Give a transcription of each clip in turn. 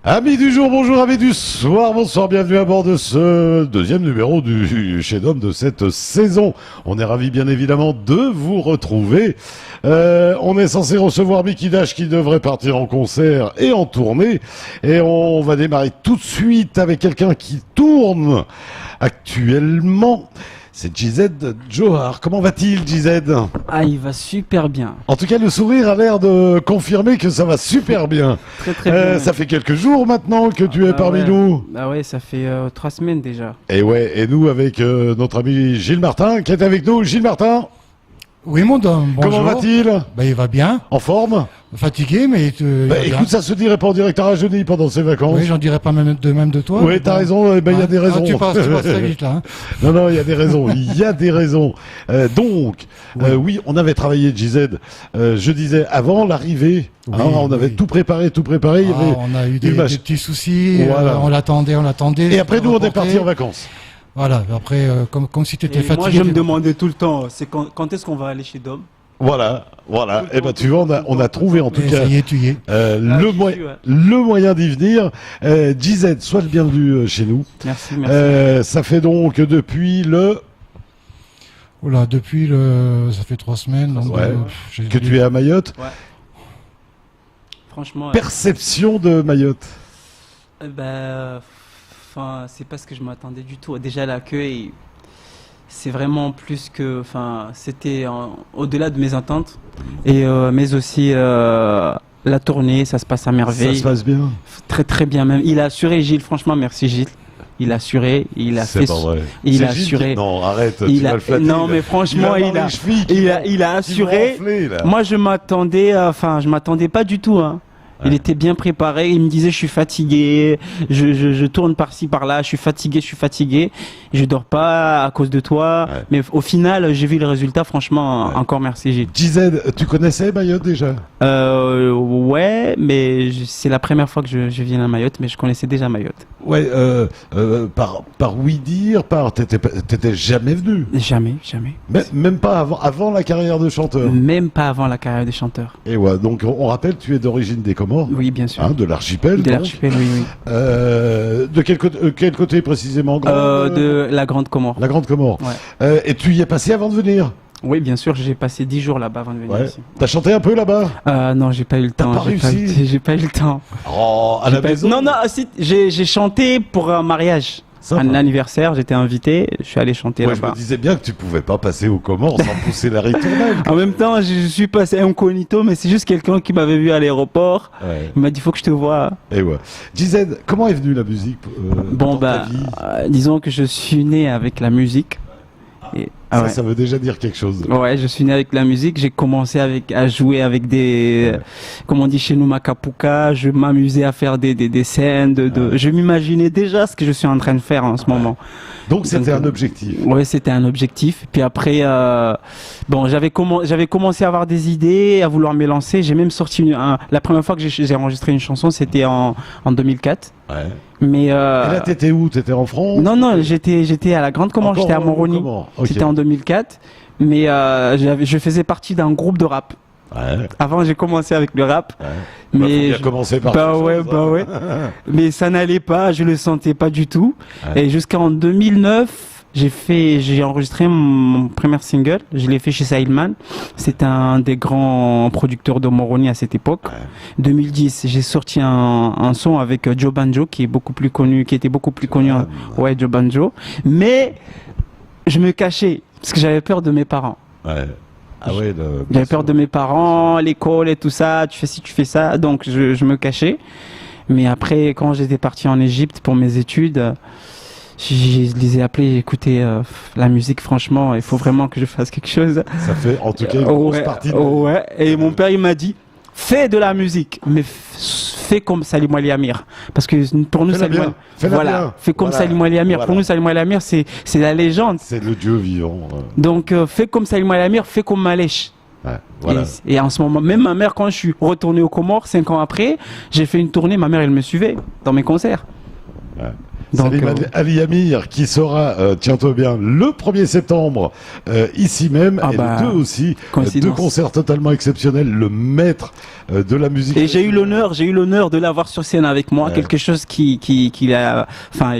Amis du jour, bonjour, amis du soir, bonsoir, bienvenue à bord de ce deuxième numéro du Chef-d'Homme de cette saison. On est ravis bien évidemment de vous retrouver. On est censé recevoir Mickey Dash qui devrait partir en concert et en tournée. Et on va démarrer tout de suite avec quelqu'un qui tourne actuellement. C'est GZ Johar. Comment va-t-il, GZ? Ah, il va super bien. En tout cas, le sourire a l'air de confirmer que ça va super bien. Très bien. Ça fait quelques jours maintenant que tu es parmi nous. Ah ouais, ça fait 3 semaines déjà. Et ouais, et nous avec notre ami Gilles Martin qui est avec nous. Gilles Martin, Oui, mon homme, bonjour. comment va-t-il? Ben, il va bien. En forme? Fatigué, mais il va bien. Écoute, ça se dirait pas en direct à rajeunir pendant ses vacances. Oui, j'en dirais pas même de toi. Oui, t'as raison, il y a des raisons. Tu passes très vite, là. Hein. Non, il y a des raisons, il y a des raisons. Oui, on avait travaillé, GZ, je disais, avant l'arrivée, Oui, on avait tout préparé, il y avait On a eu des une petits soucis, Voilà. on l'attendait. Et après, nous, on est reporté. partis en vacances. Voilà, après, comme si tu étais Et fatigué. moi, je me demandais tout le temps, c'est quand est-ce qu'on va aller chez Dom? Voilà. Et ben, tu vois, on a trouvé en tout cas Ça y est, tu y es. le moyen d'y venir. GZ, sois le bienvenu chez nous. Merci. Ça fait donc depuis le... Oula, ça fait 3 semaines. Donc, Ouais. Que tu es à Mayotte. Ouais. Franchement, Perception de Mayotte. c'est pas ce que je m'attendais du tout. Déjà, l'accueil, c'est vraiment plus que... c'était au-delà de mes attentes. Mais aussi... la tournée, ça se passe à merveille. Ça se passe bien. Très très bien même. Il a assuré, Gilles, franchement merci Gilles. Il a assuré, il a fait. C'est pas vrai. Il C'est a Gilles assuré. Non, arrête, tu Il vas a, le flatter. non là. mais franchement Il il a assuré. Moi je m'attendais, je m'attendais pas du tout. Hein. Ouais. Il était bien préparé, il me disait je suis fatigué, je tourne par-ci par-là, je suis fatigué, je dors pas à cause de toi. Ouais. Mais au final j'ai vu le résultat, franchement encore merci Gilles. GZ, tu connaissais Mayotte déjà? Ouais, mais c'est la première fois que je viens à Mayotte, mais je connaissais déjà Mayotte. Ouais, par oui dire, t'étais jamais venu. Jamais. Même pas avant la carrière de chanteur. Même pas avant la carrière de chanteur. Et ouais, donc on rappelle, tu es d'origine des Comores. Oui, bien sûr. Hein, de l'archipel. De donc. l'archipel, oui. De quel côté précisément? De la Grande Comore. La Grande Comore. Ouais. Et tu y es passé avant de venir? Oui, bien sûr, j'ai passé 10 jours là-bas avant de venir ici. T'as chanté un peu là-bas? Non, j'ai pas eu le temps. pas réussi? J'ai pas eu le temps. Oh, à la maison? Non, si, j'ai chanté pour un mariage. Sympa. Un anniversaire, j'étais invité, je suis allé chanter Ouais, je là-bas. me disais bien que tu pouvais pas passer aux Comores sans pousser la ritournelle. En même temps, je suis passé incognito, mais c'est juste quelqu'un qui m'avait vu à l'aéroport. Ouais. Il m'a dit, faut que je te voie. Et ouais. GZ, comment est venue la musique dans ta vie? Disons que je suis né avec la musique. Et, Ça veut déjà dire quelque chose. Ouais, je suis né avec la musique. J'ai commencé à jouer avec des, comme on dit chez nous, macapuca. Je m'amusais à faire des scènes. Je m'imaginais déjà ce que je suis en train de faire en ce moment. Donc c'était un objectif. Ouais, c'était un objectif. Puis après, j'avais commencé à avoir des idées, à vouloir me lancer. J'ai même sorti la première fois que j'ai enregistré une chanson, c'était en 2004. Ouais. Mais Et là, t'étais où? T'étais en France? Non, j'étais à la Grande Comore, j'étais à Moroni. Okay. C'était en 2004. Mais je faisais partie d'un groupe de rap. Ouais. Avant, j'ai commencé avec le rap. Ouais. Mais faut bien commencer par quelque chose, ouais. Mais ça n'allait pas, je le sentais pas du tout. Ouais. Et jusqu'en 2009, j'ai enregistré mon premier single. Je l'ai fait chez Sailman. C'était un des grands producteurs de Moroni à cette époque. Ouais. 2010, j'ai sorti un son avec Joe Banjo, qui était beaucoup plus connu. Ouais, Joe Banjo. Mais je me cachais parce que j'avais peur de mes parents. Ouais. Ah ouais, j'avais peur de mes parents, l'école et tout ça, tu fais ci, tu fais ça, donc je me cachais. Mais après, quand j'étais parti en Égypte pour mes études, je les ai appelés, écoutez, la musique, franchement, il faut vraiment que je fasse quelque chose. Ça fait en tout cas une grosse partie. Ouais, et mon père, il m'a dit, fais de la musique, mais fais comme Salim Ali Amir. Parce que pour nous, fais comme Salim Ali Amir. Pour nous, Salim Ali Amir, c'est la légende. C'est le dieu vivant. Donc, fais comme Salim Ali Amir, fais comme Malèche. Ouais, voilà. Et en ce moment, même ma mère, quand je suis retourné aux Comores, 5 ans après, j'ai fait une tournée, ma mère, elle me suivait dans mes concerts. Donc, Salim Ali Amir qui sera, tiens-toi bien, le 1er septembre ici même, et le 2 aussi, deux concerts totalement exceptionnels, le maître de la musique. Et j'ai eu l'honneur de l'avoir sur scène avec moi, quelque chose qu'il a, enfin,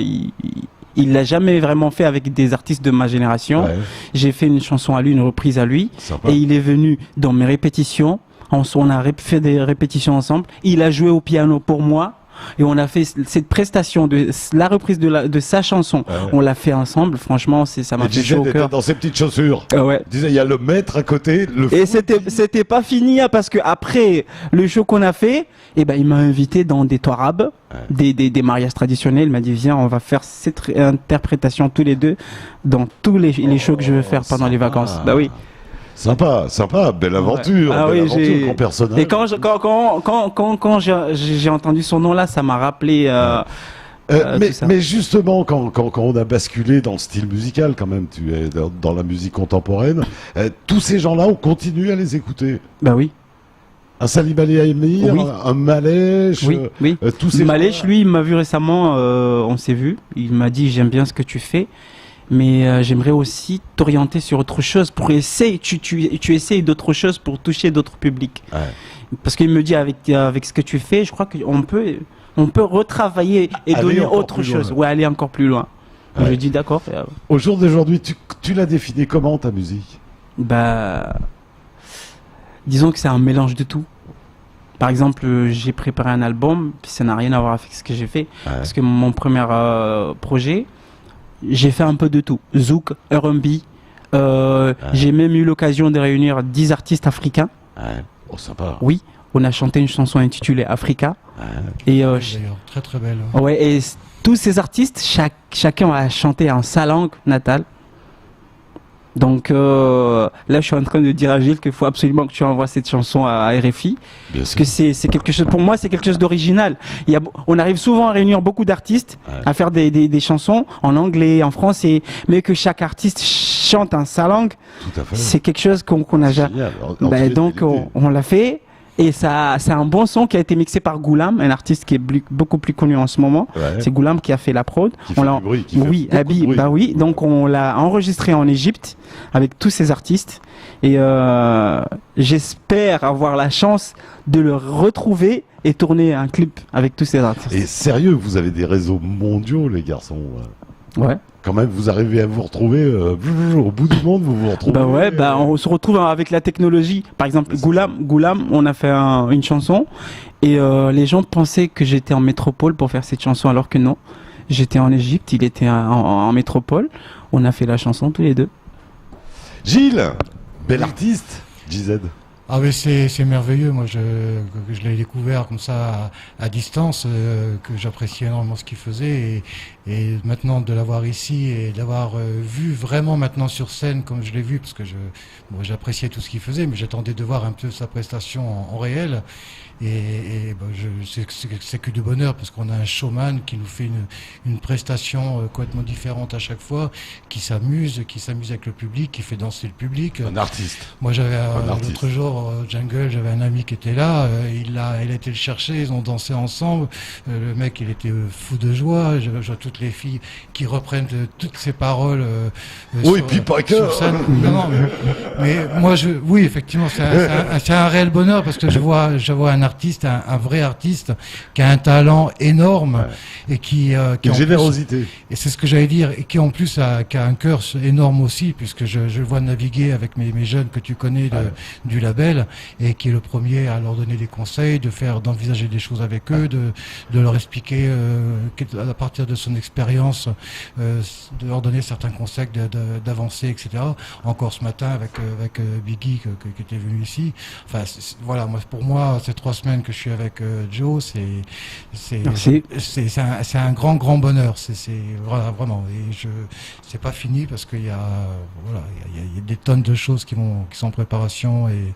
il l'a jamais vraiment fait avec des artistes de ma génération. J'ai fait une chanson à lui, une reprise à lui, et il est venu dans mes répétitions. On a fait des répétitions ensemble. Il a joué au piano pour moi. Et on a fait cette prestation de la reprise de sa chanson. On l'a fait ensemble. Franchement, ça m'a fait chaud au cœur. Dans ses petites chaussures. Disait, il y a le maître à côté. Et c'était pas fini parce que après le show qu'on a fait, il m'a invité dans des toarabs, des mariages traditionnels. Il m'a dit viens, on va faire cette interprétation tous les deux dans tous les shows que je veux faire pendant les vacances. Bah oui. Sympa, belle aventure, belle aventure comme personnage. Et quand j'ai entendu son nom là, ça m'a rappelé. Mais justement, quand on a basculé dans le style musical, quand même, tu es dans la musique contemporaine, tous ces gens-là, on continue à les écouter. Bah oui. Un Salim Ali Amir, un Malèche, tous ces Malèche, lui, il m'a vu récemment, on s'est vu, il m'a dit j'aime bien ce que tu fais. Mais j'aimerais aussi t'orienter sur autre chose pour essayer. Tu essayes d'autres choses pour toucher d'autres publics. Parce qu'il me dit avec ce que tu fais, je crois qu'on peut retravailler et aller donner autre chose. Aller encore plus loin. Je lui dis d'accord. Au jour d'aujourd'hui, tu l'as défini comment ta musique? Disons que c'est un mélange de tout. Par exemple, j'ai préparé un album, puis ça n'a rien à voir avec ce que j'ai fait. Parce que mon premier projet, j'ai fait un peu de tout. Zouk, R&B. J'ai même eu l'occasion de réunir 10 artistes africains. Oh, sympa. Oui, on a chanté une chanson intitulée Africa. Et très très belle. Et tous ces artistes, chacun a chanté en sa langue natale. Donc là, je suis en train de dire à Gilles qu'il faut absolument que tu envoies cette chanson à RFI. Parce que c'est quelque chose, pour moi, c'est quelque chose d'original. On arrive souvent à réunir beaucoup d'artistes, à faire des chansons en anglais, en français, mais que chaque artiste chante en sa langue. Tout à fait. C'est quelque chose qu'on a déjà. Donc on l'a fait. Et c'est un bon son qui a été mixé par Goulam, un artiste qui est beaucoup plus connu en ce moment. C'est Goulam qui a fait la prod. Donc on l'a enregistré en Égypte avec tous ces artistes. Et j'espère avoir la chance de le retrouver et tourner un clip avec tous ces artistes. Et sérieux, vous avez des réseaux mondiaux, les garçons. Ouais. Quand même, vous arrivez à vous retrouver au bout du monde, vous vous retrouvez. On se retrouve avec la technologie. Par exemple, Goulam, on a fait une chanson et les gens pensaient que j'étais en métropole pour faire cette chanson, alors que non. J'étais en Égypte, il était en métropole. On a fait la chanson tous les deux. Gilles, bel artiste, GZ. Ah mais c'est merveilleux, moi je l'ai découvert comme ça à distance, que j'appréciais énormément ce qu'il faisait et maintenant de l'avoir ici et d'avoir vu vraiment maintenant sur scène comme je l'ai vu, parce que j'appréciais tout ce qu'il faisait, mais j'attendais de voir un peu sa prestation en réel. C'est que du bonheur parce qu'on a un showman qui nous fait une prestation complètement différente à chaque fois, qui s'amuse avec le public, qui fait danser le public. Un artiste. Moi j'avais l'autre jour Jungle, j'avais un ami qui était là, il a été le chercher, ils ont dansé ensemble. Le mec il était fou de joie. Je vois toutes les filles qui reprennent toutes ces paroles. Oui, puis pas que. Non, mais moi oui effectivement c'est un réel bonheur parce que je vois un artiste, un vrai artiste qui a un talent énorme et qui une générosité. Et c'est ce que j'allais dire, et qui en plus qui a un cœur énorme aussi, puisque je le vois naviguer avec mes jeunes que tu connais du label, et qui est le premier à leur donner des conseils, d'envisager des choses avec eux, de leur expliquer à partir de son expérience, de leur donner certains conseils d'avancer, etc. Encore ce matin avec Biggie qui était venu ici. Enfin voilà, pour moi ces 3 semaines que je suis avec Joe, c'est un grand bonheur. C'est vraiment. Et c'est pas fini parce qu'il y a des tonnes de choses qui sont en préparation et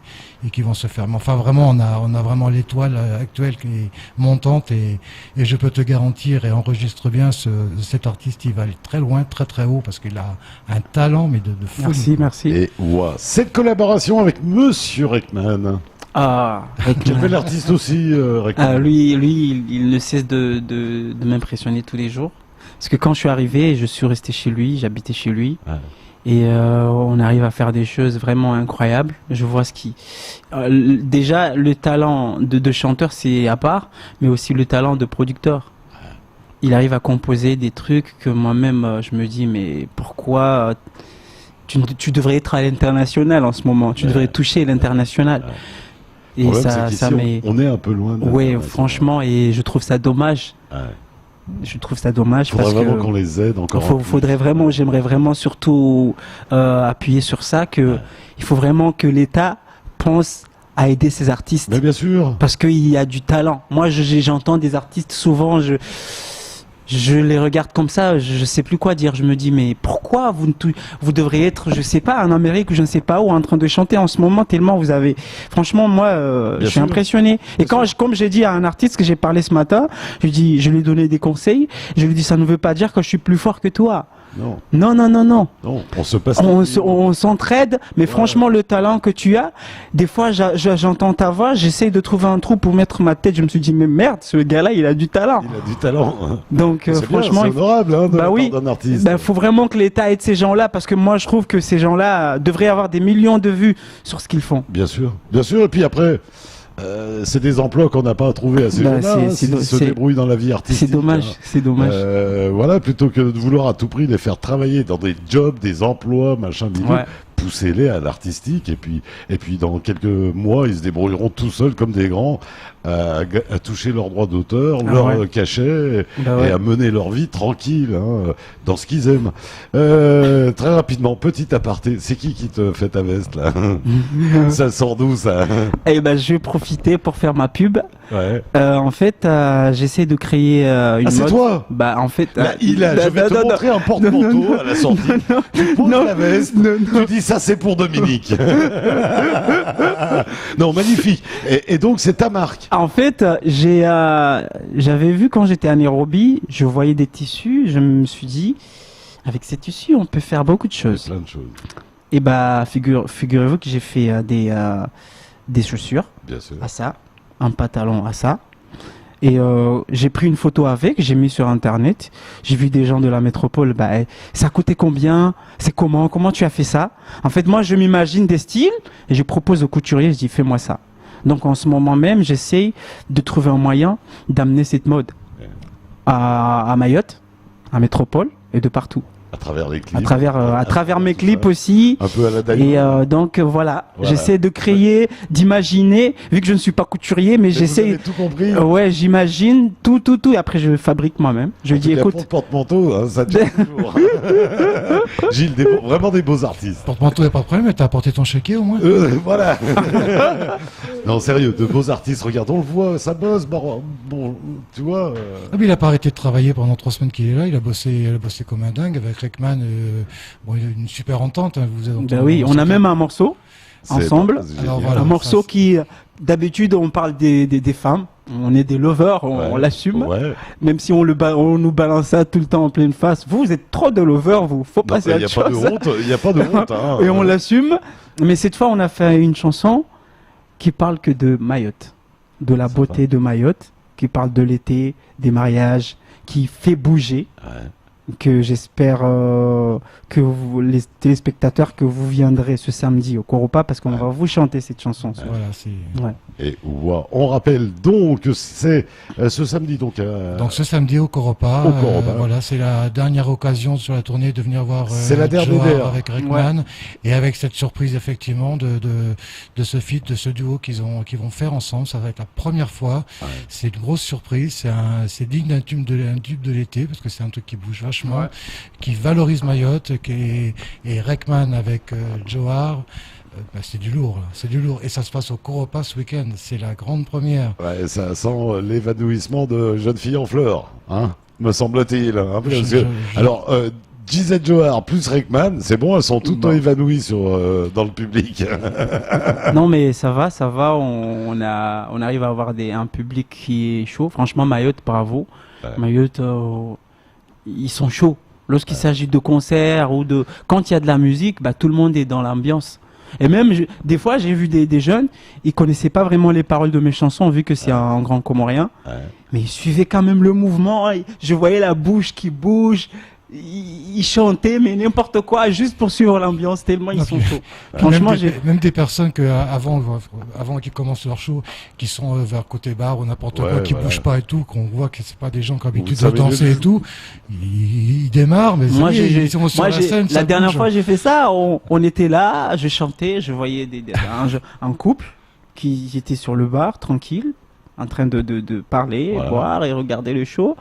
qui vont se faire. Mais enfin vraiment, on a vraiment l'étoile actuelle qui est montante et je peux te garantir et enregistre bien cet artiste, il va aller très loin, très très haut parce qu'il a un talent mais de folie. Merci. Et cette collaboration avec Monsieur Reckman. Ah, Quel bel artiste aussi, Rekman. lui, il ne cesse de m'impressionner tous les jours. Parce que quand je suis arrivé, je suis resté chez lui, j'habitais chez lui. Ouais. Et on arrive à faire des choses vraiment incroyables. Je vois ce qui... déjà, le talent de chanteur, c'est à part, mais aussi le talent de producteur. Il arrive à composer des trucs que moi-même, je me dis, mais pourquoi tu devrais être à l'international en ce moment. Tu devrais toucher l'international. Le Et problème, ça, c'est ça qu'ici, m'est... on est un peu loin de Ouais, l'international. franchement, et je trouve ça dommage. Ouais. Je trouve ça dommage Faudrait parce vraiment que qu'on les aide encore. un peu. faudrait vraiment, j'aimerais vraiment surtout appuyer sur ça, que il faut vraiment que l'État pense à aider ces artistes Mais bien sûr. parce qu'il y a du talent. Moi, j'entends des artistes souvent, je les regarde comme ça, je sais plus quoi dire. Je me dis, mais pourquoi vous devriez être, je sais pas, en Amérique ou je ne sais pas où, en train de chanter en ce moment, tellement vous avez. Franchement, moi, je Bien suis sûr. impressionné. Et Bien comme j'ai dit à un artiste que j'ai parlé ce matin, je lui ai donné des conseils. Je lui ai dit, ça ne veut pas dire que je suis plus fort que toi. Non, Non, non, non, non. non, on se passe. On s'entraide, mais franchement, le talent que tu as, des fois, j'entends ta voix, j'essaye de trouver un trou pour mettre ma tête. Je me suis dit, mais merde, ce gars-là, il a du talent. Il a du talent. Donc, C'est franchement, bien, c'est honorable hein, de la bah part oui. d'un artiste. ben, faut vraiment que l'État aide ces gens-là, parce que moi, je trouve que ces gens-là devraient avoir des millions de vues sur ce qu'ils font. Bien sûr, bien sûr. Et puis après, c'est des emplois qu'on n'a pas à trouver à ces Bah, gens-là. c'est- Hein, c'est s'ils do- se c'est- débrouillent dans la vie artistique. C'est dommage, hein. c'est dommage. Voilà, plutôt que de vouloir à tout prix les faire travailler dans des jobs, des emplois, machin, bidule, Ouais. poussez-les à l'artistique et puis dans quelques mois, ils se débrouilleront tout seuls comme des grands à toucher leurs droits d'auteur, Ah leur ouais. cachet Bah et ouais. à mener leur vie tranquille hein, dans ce qu'ils aiment. Très rapidement, petit aparté, c'est qui te fait ta veste là Ça sort d'où ça Eh ben, je vais profiter pour faire ma pub. Ouais. En fait, j'essaie de créer une Ah, c'est mode. toi Bah, en fait. Là, je vais te non, montrer un porte-manteau à la sortie. Tu poses la veste, tu dis ça c'est pour Dominique. Non, magnifique. Et donc c'est ta marque. En fait, j'avais vu quand j'étais à Nairobi, je voyais des tissus, je me suis dit, avec ces tissus, on peut faire beaucoup de choses. Plein de choses, Et bah, figurez-vous que j'ai fait des chaussures bien sûr. à ça, un pantalon à ça. Et j'ai pris une photo avec, j'ai mis sur internet. J'ai vu des gens de la métropole. Bah, ça coûtait combien? C'est comment tu as fait ça? En fait, moi, je m'imagine des styles et je propose au couturier. Je dis, fais-moi ça. Donc, en ce moment même, j'essaye de trouver un moyen d'amener cette mode à Mayotte, à métropole et de partout. À travers les clips. À travers mes tout clips ça. aussi. Un peu à la Et Dali. donc voilà, Voilà. j'essaie de créer, d'imaginer, vu que je ne suis pas couturier, mais Vous j'essaie. avez tout compris. Ouais, j'imagine tout, et après je fabrique moi-même. Je En dis, tout cas, pour écoute, le porte-manteau, hein, ça tient toujours. Gilles, vraiment des beaux artistes. Porte-manteau, y a pas de problème, mais t'as apporté ton chéquier au moins? Voilà. Non, sérieux, de beaux artistes. Regarde, on le voit, ça bosse. Bon, tu vois. Ah, mais il a pas arrêté de travailler pendant 3 semaines qu'il est là. Il a bossé comme un dingue avec Rekman. Bon, il y a une super entente. Hein, vous avez ben oui, on a même un morceau c'est ensemble. génial. Alors voilà. Un morceau ça, qui, d'habitude, on parle des femmes. On est des lovers, on Ouais. l'assume. Ouais. Même si on nous balance ça tout le temps en pleine face. Vous êtes trop de lovers, vous. Faut Non, passer il à n'y a autre pas de chose. honte. Il n'y a pas de honte. Hein. Et on l'assume. Mais cette fois, on a fait une chanson qui parle que de Mayotte, de la beauté de Mayotte, qui parle de l'été, des mariages, qui fait bouger, Ouais. que j'espère que vous, les téléspectateurs, que vous viendrez ce samedi au Coropa, parce qu'on va vous chanter cette chanson. Voilà, c'est. Ouais. Et wow. On rappelle donc que c'est ce samedi donc. Donc ce samedi au Coropa, Au Coropa. voilà, c'est la dernière occasion sur la tournée de venir voir C'est la dernière. Johar avec Rekman et avec cette surprise effectivement de ce feat, de ce duo qu'ils vont faire ensemble. Ça va être la première fois. Ouais. C'est une grosse surprise. C'est digne d'un tube de l'été parce que c'est un truc qui bouge vachement, Ouais. qui valorise Mayotte, et Rekman avec Johar. Bah, c'est du lourd, là. C'est du lourd. Et ça se passe au Coropa ce week-end. C'est la grande première. Ouais, ça sent l'évanouissement de jeune fille en fleurs, hein, me semble-t-il. Hein, parce que- alors, Gisette Johar plus Rekman, c'est bon, elles sont toutes Bon. évanouies dans le public. Non, mais ça va. On arrive à avoir un public qui est chaud. Franchement, Mayotte, bravo. Ouais. Mayotte, ils sont chauds. Lorsqu'il s'agit de concerts quand il y a de la musique, bah, tout le monde est dans l'ambiance. Et même, des fois, j'ai vu des jeunes, ils connaissaient pas vraiment les paroles de mes chansons, vu que c'est un grand Comorien. Ouais. Mais ils suivaient quand même le mouvement. Je voyais la bouche qui bouge. Ils chantaient, mais n'importe quoi, juste pour suivre l'ambiance, tellement ils sont chauds. Franchement, même des personnes que avant qu'ils commencent leur show, qui sont vers côté bar ou n'importe quoi, qui bougent pas et tout, qu'on voit que c'est pas des gens qui ont l'habitude de danser et tout, ils démarrent, mais ils sont sur la scène. La dernière fois j'ai fait ça, on était là, je chantais, je voyais un couple qui était sur le bar, tranquille, en train de parler, boire et regarder le show.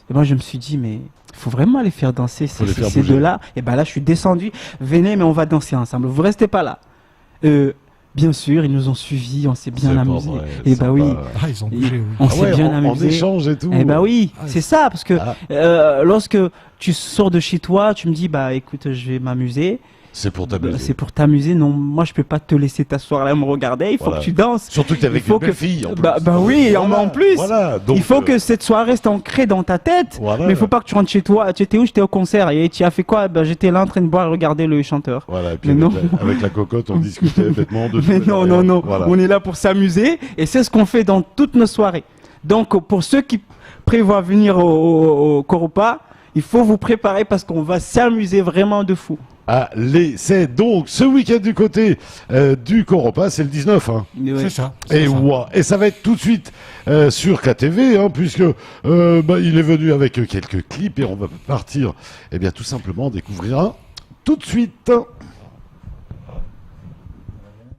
Et moi je me suis dit, mais il faut vraiment les faire danser ces deux-là. Et ben là, je suis descendu. Venez, mais on va danser ensemble. Vous restez pas là. Bien sûr, ils nous ont suivis. On s'est bien amusé. Et bah oui. Ils ont bougé. Oui. On s'est bien amusé. En échange et tout. Et bah oui, c'est ça. Parce que lorsque tu sors de chez toi, tu me dis, bah écoute, je vais m'amuser. C'est pour t'amuser. C'est pour t'amuser. Non, moi, je peux pas te laisser t'asseoir là et me regarder. Il faut que tu danses. Surtout que t'es avec une belle fille, en plus. Bah oui, en plus. Voilà, donc, il faut que cette soirée reste ancrée dans ta tête. Voilà. Mais il faut pas que tu rentres chez toi. Tu étais où? J'étais au concert. Et tu as fait quoi? J'étais là en train de boire et regarder le chanteur. Voilà, et puis avec la cocotte, on discutait bêtement de tout. Mais non. Voilà. On est là pour s'amuser. Et c'est ce qu'on fait dans toutes nos soirées. Donc, pour ceux qui prévoient venir au Coropa, il faut vous préparer parce qu'on va s'amuser vraiment de fou. Allez, c'est donc ce week-end du côté du Coropa, c'est le 19. Hein. Oui. C'est ça. Et ça va être tout de suite sur KTV, hein, puisque il est venu avec quelques clips et on va partir, tout simplement découvrir un tout de suite.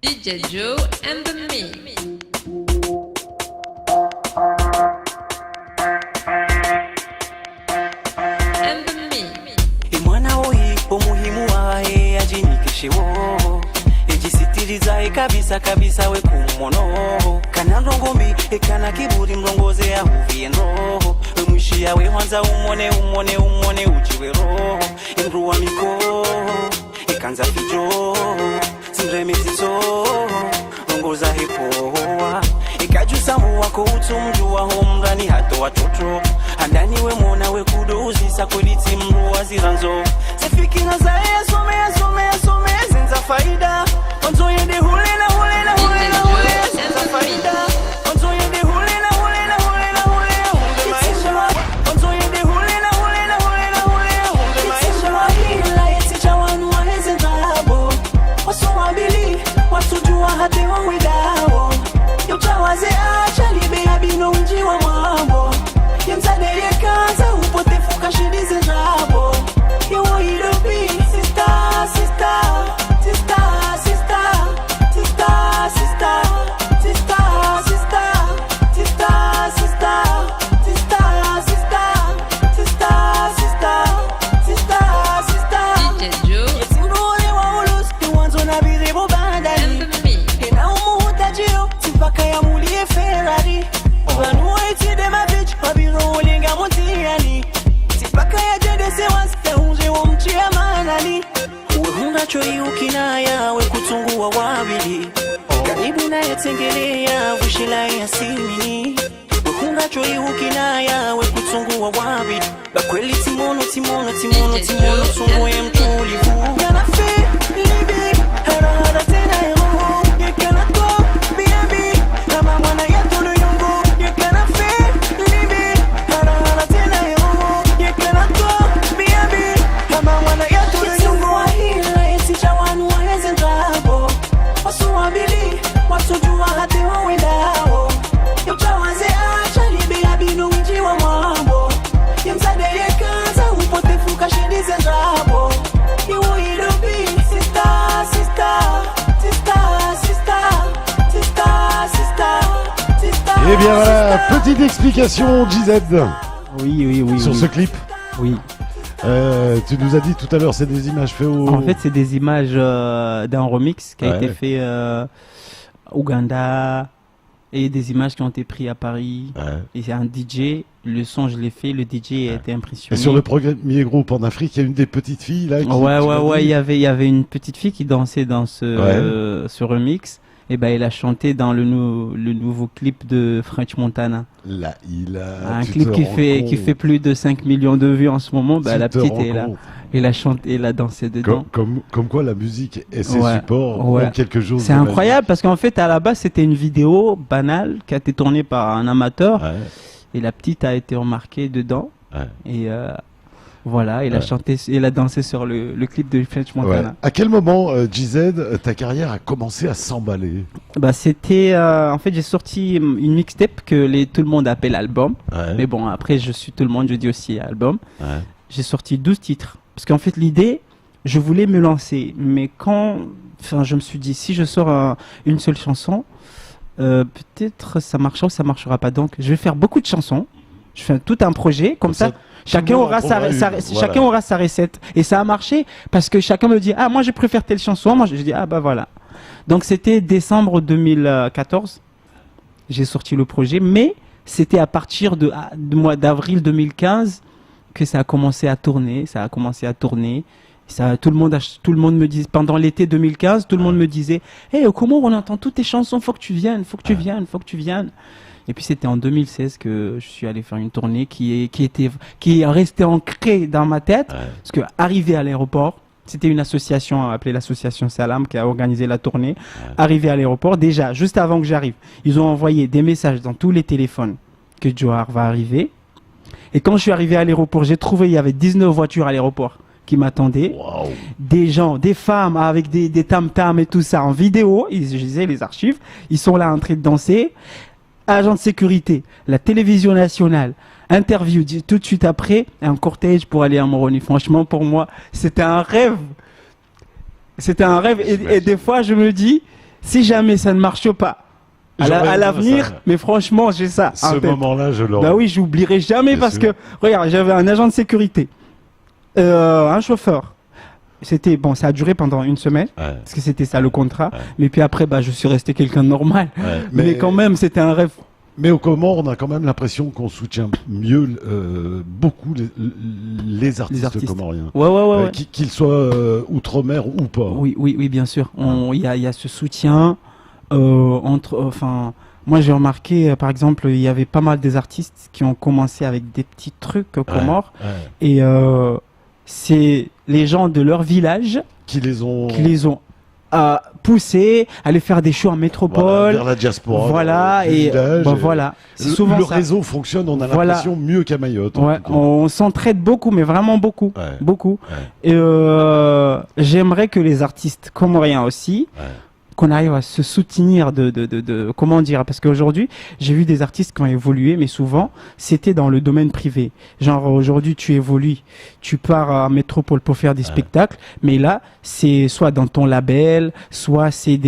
DJ Joe and the Mix. ejisitiriza kabisa we kumono kana ndongombi ekana kiburi mrongoze ya huvi roho mwishi yawe wanza umone uchiwe roho imruwa miko ikanza fijo simremizizo rongoza hepoa ikajusamu wako utumjua homrani hato watoto andani we mona we kudozi sakoliti mruwa ziranzo sifikina za some zenza faida onzo yende hulela zenza faida onzo yende hulela hunde maisha onzo yende hulela hunde maisha hila yeti chawanu waheze ngabo wasumabili wasujua hate wawidao yotawaze acha libe abino unjiwa mambo yemsadeye kaza upotefu kashidize rabo yewo ilobi sister choi ukinaya we kutungua wabili karibu na yatengelea vushila ya simini ukunga choi ukinaya we kutungua wabili bakweli timono tungo ya mtulivu yana fe libi hara tena yo yekana to biabi kama mwana ya tolo yongo yekana fe libi hara tena yo yekana to biabi kama mwana ya tolo yongo chawanu waheze ngabo wasuwabili wasujua hate wawendao yochawaze acha libe abino unjiwa mambo yemsadeye kaza upotefu kashidize ngabo iwo ilobi Eh bien voilà, petite explication GZ. Oui. Sur ce clip. Oui. Tu nous as dit tout à l'heure, c'est des images faites au... En fait, c'est des images d'un remix qui a été fait au Ouganda et des images qui ont été prises à Paris. Ouais. Et c'est un DJ, le son je l'ai fait, le DJ a été impressionné. Et sur le premier groupe en Afrique, il y a une des petites filles là qui... Ouais, il y avait une petite fille qui dansait dans ce remix. Et ben, il a chanté dans le nouveau clip de French Montana. Là, un clip qui fait plus de 5 millions de vues en ce moment. La petite est là. Il a chanté, il a dansé dedans. Comme quoi la musique et ses Ouais, supports ouais. ont quelque chose C'est de incroyable parce qu'en fait, à la base, c'était une vidéo banale qui a été tournée par un amateur magique. et la petite a été remarquée dedans. Ouais. Et voilà, il a Ouais. chanté, il a dansé sur le clip de French Ouais. Montana. À quel moment, GZ, ta carrière a commencé à s'emballer? Bah, c'était, en fait, j'ai sorti une mixtape que tout le monde appelle album. Ouais. Mais bon, après, je suis tout le monde, je dis aussi album. Ouais. J'ai sorti 12 titres. Parce qu'en fait, l'idée, je voulais me lancer. Mais je me suis dit, si je sors une seule chanson, peut-être ça marchera ou ça marchera pas. Donc, je vais faire beaucoup de chansons. Je fais tout un projet. Comme ça, chacun le monde aura en trouvera une, voilà. chacun aura sa recette. Et ça a marché parce que chacun me dit, ah, moi, je préfère telle chanson. Moi, je dis, ah, bah voilà. Donc, c'était décembre 2014. J'ai sorti le projet. Mais c'était à partir du mois d'avril 2015 que ça a commencé à tourner. Ça a commencé à tourner. Tout le monde me disait, pendant l'été 2015, tout le monde me disait, hey, comment on entend toutes tes chansons, faut que tu viennes, faut que tu viennes, faut que tu viennes. Et puis c'était en 2016 que je suis allé faire une tournée qui est restée ancrée dans ma tête. Ouais. Parce que arrivé à l'aéroport, c'était une association appelée l'association Salam qui a organisé la tournée. Ouais. Arrivé à l'aéroport, déjà, juste avant que j'arrive, ils ont envoyé des messages dans tous les téléphones que Johar va arriver. Et quand je suis arrivé à l'aéroport, j'ai trouvé, il y avait 19 voitures à l'aéroport qui m'attendaient. Waouh. Des gens, des femmes avec des tam-tams et tout ça en vidéo. Je disais les archives. Ils sont là en train de danser. Agent de sécurité, la télévision nationale, interview tout de suite après, un cortège pour aller à Moroni. Franchement, pour moi, c'était un rêve. C'était un rêve. Et des fois, je me dis, si jamais ça ne marche pas, à l'avenir, mais franchement, j'ai ça. en Ce tête. moment-là, je l'aurais. Bah oui, j'oublierai jamais Bien parce sûr. que, regarde, j'avais un agent de sécurité, un chauffeur. Ça a duré pendant une semaine, Ouais. parce que c'était ça le contrat. Ouais. Mais puis après, je suis resté quelqu'un de normal. Ouais. Mais quand même, c'était un rêve. Mais au Comores, on a quand même l'impression qu'on soutient mieux beaucoup les artistes comoriens. Ouais. Qu'ils soient outre-mer ou pas. Oui, bien sûr. Il y a ce soutien moi, j'ai remarqué, par exemple, il y avait pas mal des artistes qui ont commencé avec des petits trucs aux Comores. Ouais. Et c'est les gens de leur village Qui les ont poussés à aller faire des shows en métropole. vers la diaspora. Voilà, du et village, voilà. C'est Le, souvent le ça. réseau fonctionne, on a Voilà. l'impression, mieux qu'à Mayotte. en Ouais, tout cas. on s'entraide beaucoup, mais vraiment beaucoup. Ouais. Beaucoup. Ouais. Et j'aimerais que les artistes comoriens aussi, Ouais. qu'on arrive à se soutenir comment dire, parce qu'aujourd'hui, j'ai vu des artistes qui ont évolué, mais souvent, c'était dans le domaine privé. Genre, aujourd'hui, tu évolues, tu pars à métropole pour faire des spectacles, mais là, c'est soit dans ton label, soit c'est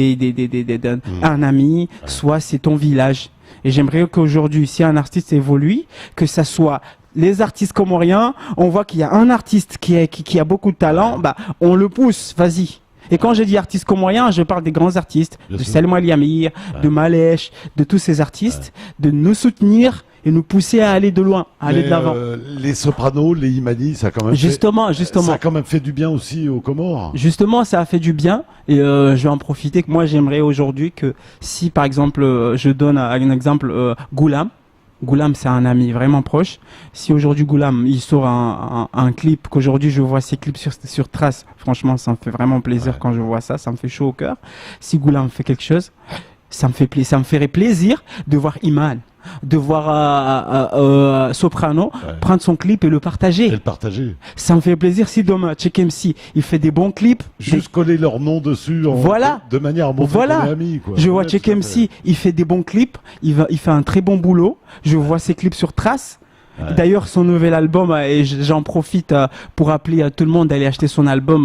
un ami, soit c'est ton village. Et j'aimerais qu'aujourd'hui, si un artiste évolue, que ça soit les artistes comoriens, on voit qu'il y a un artiste qui a beaucoup de talent, on le pousse, vas-y. Et quand je dis artistes comoriens, je parle des grands artistes, Bien de sûr. Salma Liamir, de Malèche, de tous ces artistes, de nous soutenir et nous pousser à aller de loin, à aller Mais, de l'avant. les Sopranos, les Imani, ça a quand même Justement. ça a quand même fait du bien aussi aux Comores. Justement, ça a fait du bien et je vais en profiter. Que moi, j'aimerais aujourd'hui que si, par exemple, je donne un exemple, Goulam, c'est un ami vraiment proche. Si aujourd'hui Goulam, il sort un clip, qu'aujourd'hui je vois ses clips sur Trace, franchement, ça me fait vraiment plaisir quand je vois ça, ça me fait chaud au cœur. Si Goulam fait quelque chose, ça me ferait plaisir de voir Iman, de voir Soprano prendre son clip et le partager. Et le partager. Ça me fait plaisir si demain Check MC il fait des bons clips. Juste coller leur nom dessus Voilà. de manière à montrer Voilà. qu'on est amis, quoi. Je vois Ouais, Check tout à MC, fait. il fait des bons clips, il fait un très bon boulot. Je vois ses clips sur Trace. Ouais. D'ailleurs, son nouvel album, et j'en profite pour appeler à tout le monde d'aller acheter son album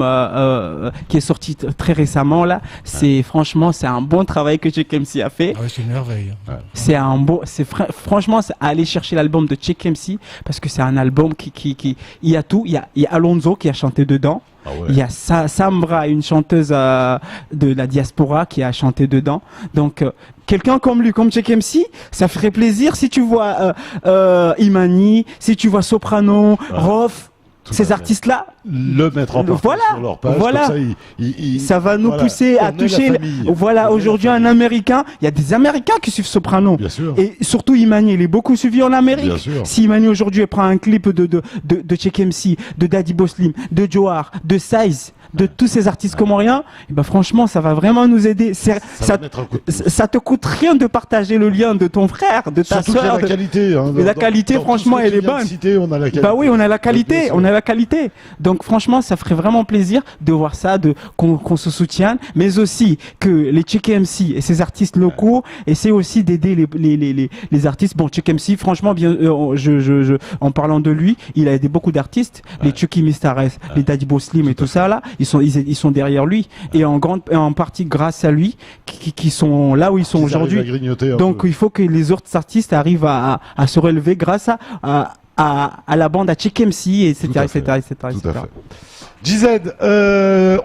qui est sorti très récemment là. Franchement, c'est un bon travail que Check MC a fait. Ah ouais, c'est une merveille. Franchement, c'est à aller chercher l'album de Check MC parce que c'est un album il y a tout. Il y a Alonso qui a chanté dedans. Ah ouais. Il y a Samra, une chanteuse de la diaspora qui a chanté dedans. Donc, quelqu'un comme lui, comme Check MC, ça ferait plaisir si tu vois Imani, si tu vois Soprano, Rof. ces artistes-là, le mettre en partage Voilà, sur leur page, voilà. comme ça, ça va nous voilà, pousser à on est la toucher. famille. On Voilà, est aujourd'hui, la un famille. Américain, il y a des Américains qui suivent Soprano. Bien sûr. Et surtout, Imani, il est beaucoup suivi en Amérique. Bien sûr. Si Imani aujourd'hui prend un clip de Check MC, de Daddy Boslim, de Johar, de Size, de tous ces artistes comoriens, et ben franchement, ça va vraiment nous aider. Ça va mettre un coup de pouce. Ça te coûte rien de partager le lien de ton frère, de ta Surtout qu'il y a soeur. la qualité. Hein, Mais la qualité, franchement, elle est bonne. On a la qualité. Bah oui, on a la qualité, Bien sûr. on a la qualité. Donc franchement, ça ferait vraiment plaisir de voir ça, qu'on se soutienne, mais aussi que les Check MC et ces artistes locaux essaient aussi d'aider les artistes. Bon, Check MC, franchement, bien, en parlant de lui, il a aidé beaucoup d'artistes, les Chucky Mistares, les Daddy Boslim et tout ça là, ils sont derrière lui et en partie grâce à lui qui sont là où ils sont Qu'ils arrivent à aujourd'hui. grignoter un Donc peu. il faut que les autres artistes arrivent à se relever grâce à la bande à Check MC, etc., Tout à fait. etc., etc., Tout etc. à fait. JZ,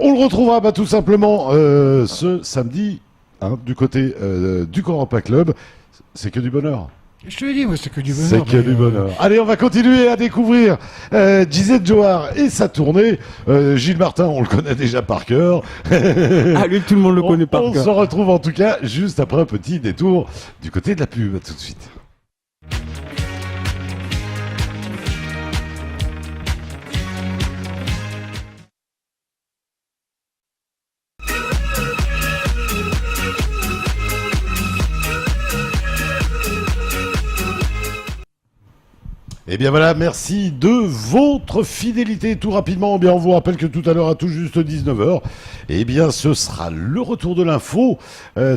on le retrouvera tout simplement ce samedi du côté du Corampa Club. C'est que du bonheur. Je te l'ai dit, moi, c'est que du bonheur. C'est que mais, du bonheur. Allez, on va continuer à découvrir JZ Johar et sa tournée. Gilles Martin, on le connaît déjà par cœur. Ah, lui, tout le monde le connaît par On cœur. se retrouve en tout cas juste après un petit détour du côté de la pub. À tout de suite. Eh bien voilà, merci de votre fidélité. Tout rapidement, eh bien on vous rappelle que tout à l'heure, à tout juste 19h, eh bien ce sera le retour de l'info,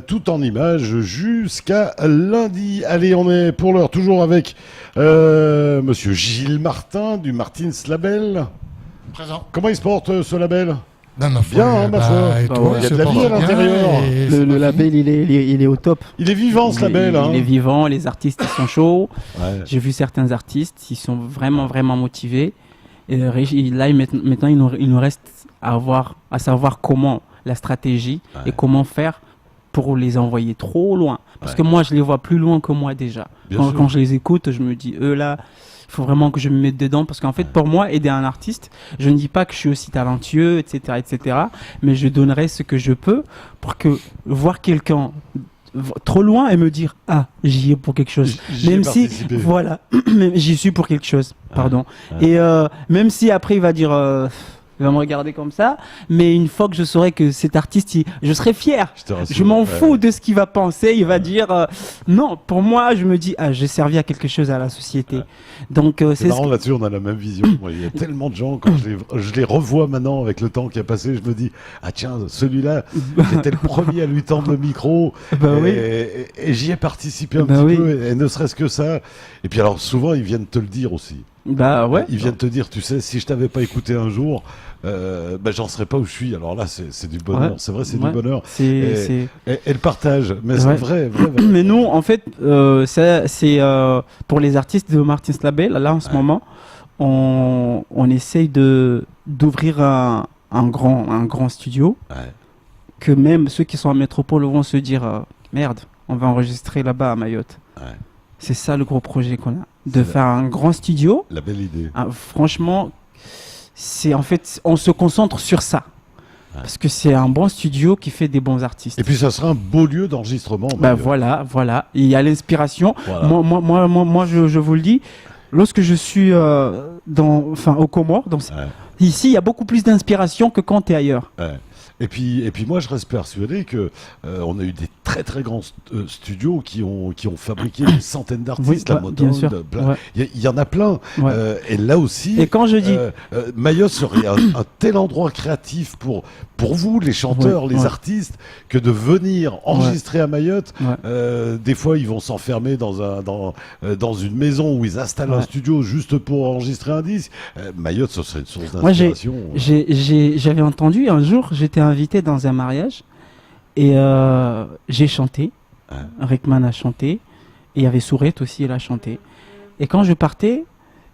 tout en images, jusqu'à lundi. Allez, on est pour l'heure toujours avec monsieur Gilles Martin du Martins Label. Présent. Comment il se porte ce label? Non, ma foi, Bien, hein, ma foi. et Bah toi, ouais, il y a se de la vie porte à bien, l'intérieur. et c'est Le pas label, il est au top. Il est vivant ce label. Hein. Il est vivant, les artistes, ils sont chauds. Ouais. J'ai vu certains artistes, ils sont vraiment, vraiment motivés. Et là, maintenant, il nous reste à savoir comment, la stratégie et comment faire pour les envoyer trop loin. Parce que moi, je les vois plus loin que moi déjà. Bien sûr. Quand je les écoute, je me dis, eux là, il faut vraiment que je me mette dedans. Parce qu'en fait, pour moi, aider un artiste, je ne dis pas que je suis aussi talentueux, etc., mais je donnerai ce que je peux pour que voir quelqu'un trop loin et me dire, ah, j'y ai pour quelque chose. J'y ai Même si, participé. voilà, j'y suis pour quelque chose, pardon. ouais. Et même si après il va dire, il va me regarder comme ça, mais une fois que je saurai que cet artiste, je serai fier. Je te rassure. Je m'en Ouais. fous de ce qu'il va penser. Il va dire, non, pour moi, je me dis, ah, j'ai servi à quelque chose à la société. Donc, C'est c'est ce marrant, là-dessus, on a la même vision. Moi, il y a tellement de gens, quand je les revois maintenant avec le temps qui a passé, je me dis, ah tiens, celui-là, j'étais le premier à lui tendre le micro, Bah oui. et j'y ai participé un Bah petit oui. peu, et ne serait-ce que ça. Et puis alors, souvent, ils viennent te le dire aussi. Bah ouais. Ils viennent te dire, tu sais, si je t'avais pas écouté un jour, bah, j'en serais pas où je suis. Alors là, c'est du bonheur. Ouais. C'est vrai, c'est Ouais. du bonheur. C'est. Et le partage, mais c'est Ouais. vrai. Mais nous, en fait, c'est pour les artistes de Martins Label. Là, en ce moment, on essaye d'ouvrir un grand studio. Ouais. Que même ceux qui sont en métropole vont se dire, merde, on va enregistrer là-bas à Mayotte. Ouais. C'est ça le gros projet qu'on a, de C'est faire un grand studio. La belle idée. Ah, franchement, c'est en fait, on se concentre sur ça. Parce que c'est un bon studio qui fait des bons artistes. Et puis, ça sera un beau lieu d'enregistrement. Bah d'ailleurs. voilà. Il y a l'inspiration. Voilà. Moi, je vous le dis, lorsque je suis aux Comores, ici, il y a beaucoup plus d'inspiration que quand tu es ailleurs. Ouais. Et puis moi je reste persuadé que on a eu des très très grands studios qui ont fabriqué des centaines d'artistes, Oui, la bien Motown, sûr. plein. Ouais. Il y en a plein. Ouais. Et là aussi, Et quand je dis, Mayotte serait un tel endroit créatif pour vous, les chanteurs, Ouais, les ouais. artistes, que de venir enregistrer à Mayotte. Ouais. Des fois, ils vont s'enfermer dans une maison où ils installent un Ouais. studio juste pour enregistrer un disque. Mayotte, ce serait une source Moi, d'inspiration. j'avais entendu un jour, j'étais invité dans un mariage et j'ai chanté. Ouais. Rickman a chanté et il y avait Sourette aussi, elle a chanté. Et quand je partais,